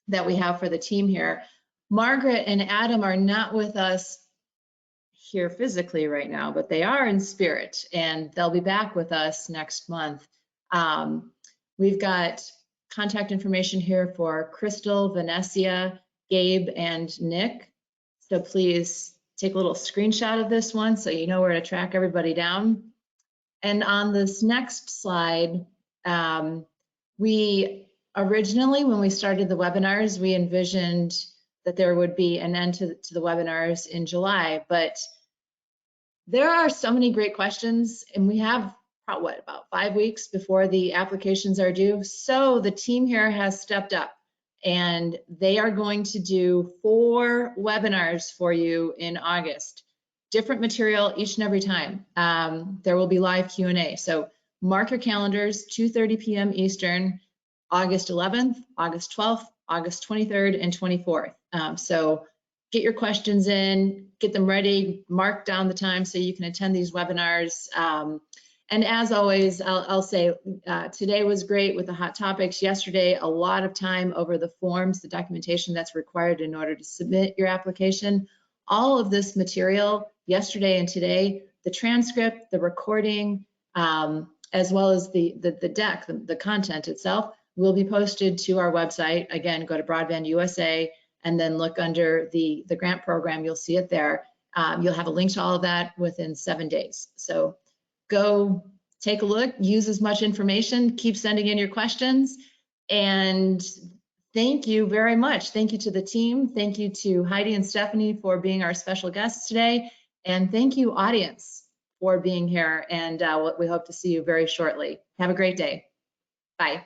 that we have for the team here. Margaret and Adam are not with us here physically right now, but they are in spirit, and they'll be back with us next month. We've got contact information here for Crystal, Vanessa, Gabe, and Nick. So please take a little screenshot of this one so you know where to track everybody down. And on this next slide, we originally, when we started the webinars, we envisioned that there would be an end to the webinars in July, but there are so many great questions, and we have about 5 weeks before the applications are due. So the team here has stepped up, and they are going to do 4 webinars for you in August. Different material each and every time. There will be live Q&A. So mark your calendars, 2:30 p.m. Eastern, August 11th, August 12th, August 23rd, and 24th. So get your questions in, get them ready, mark down the time so you can attend these webinars. And as always, I'll say today was great with the hot topics. Yesterday, a lot of time over the forms, the documentation that's required in order to submit your application. All of this material yesterday and today, the transcript, the recording, as well as the deck, the content itself, will be posted to our website. Again, go to Broadband USA and then look under the grant program. You'll see it there. You'll have a link to all of that within 7 days. So go take a look, use as much information, keep sending in your questions, and thank you very much. Thank you to the team. Thank you to Heidi and Stephanie for being our special guests today. And thank you, audience, for being here. And we hope to see you very shortly. Have a great day. Bye.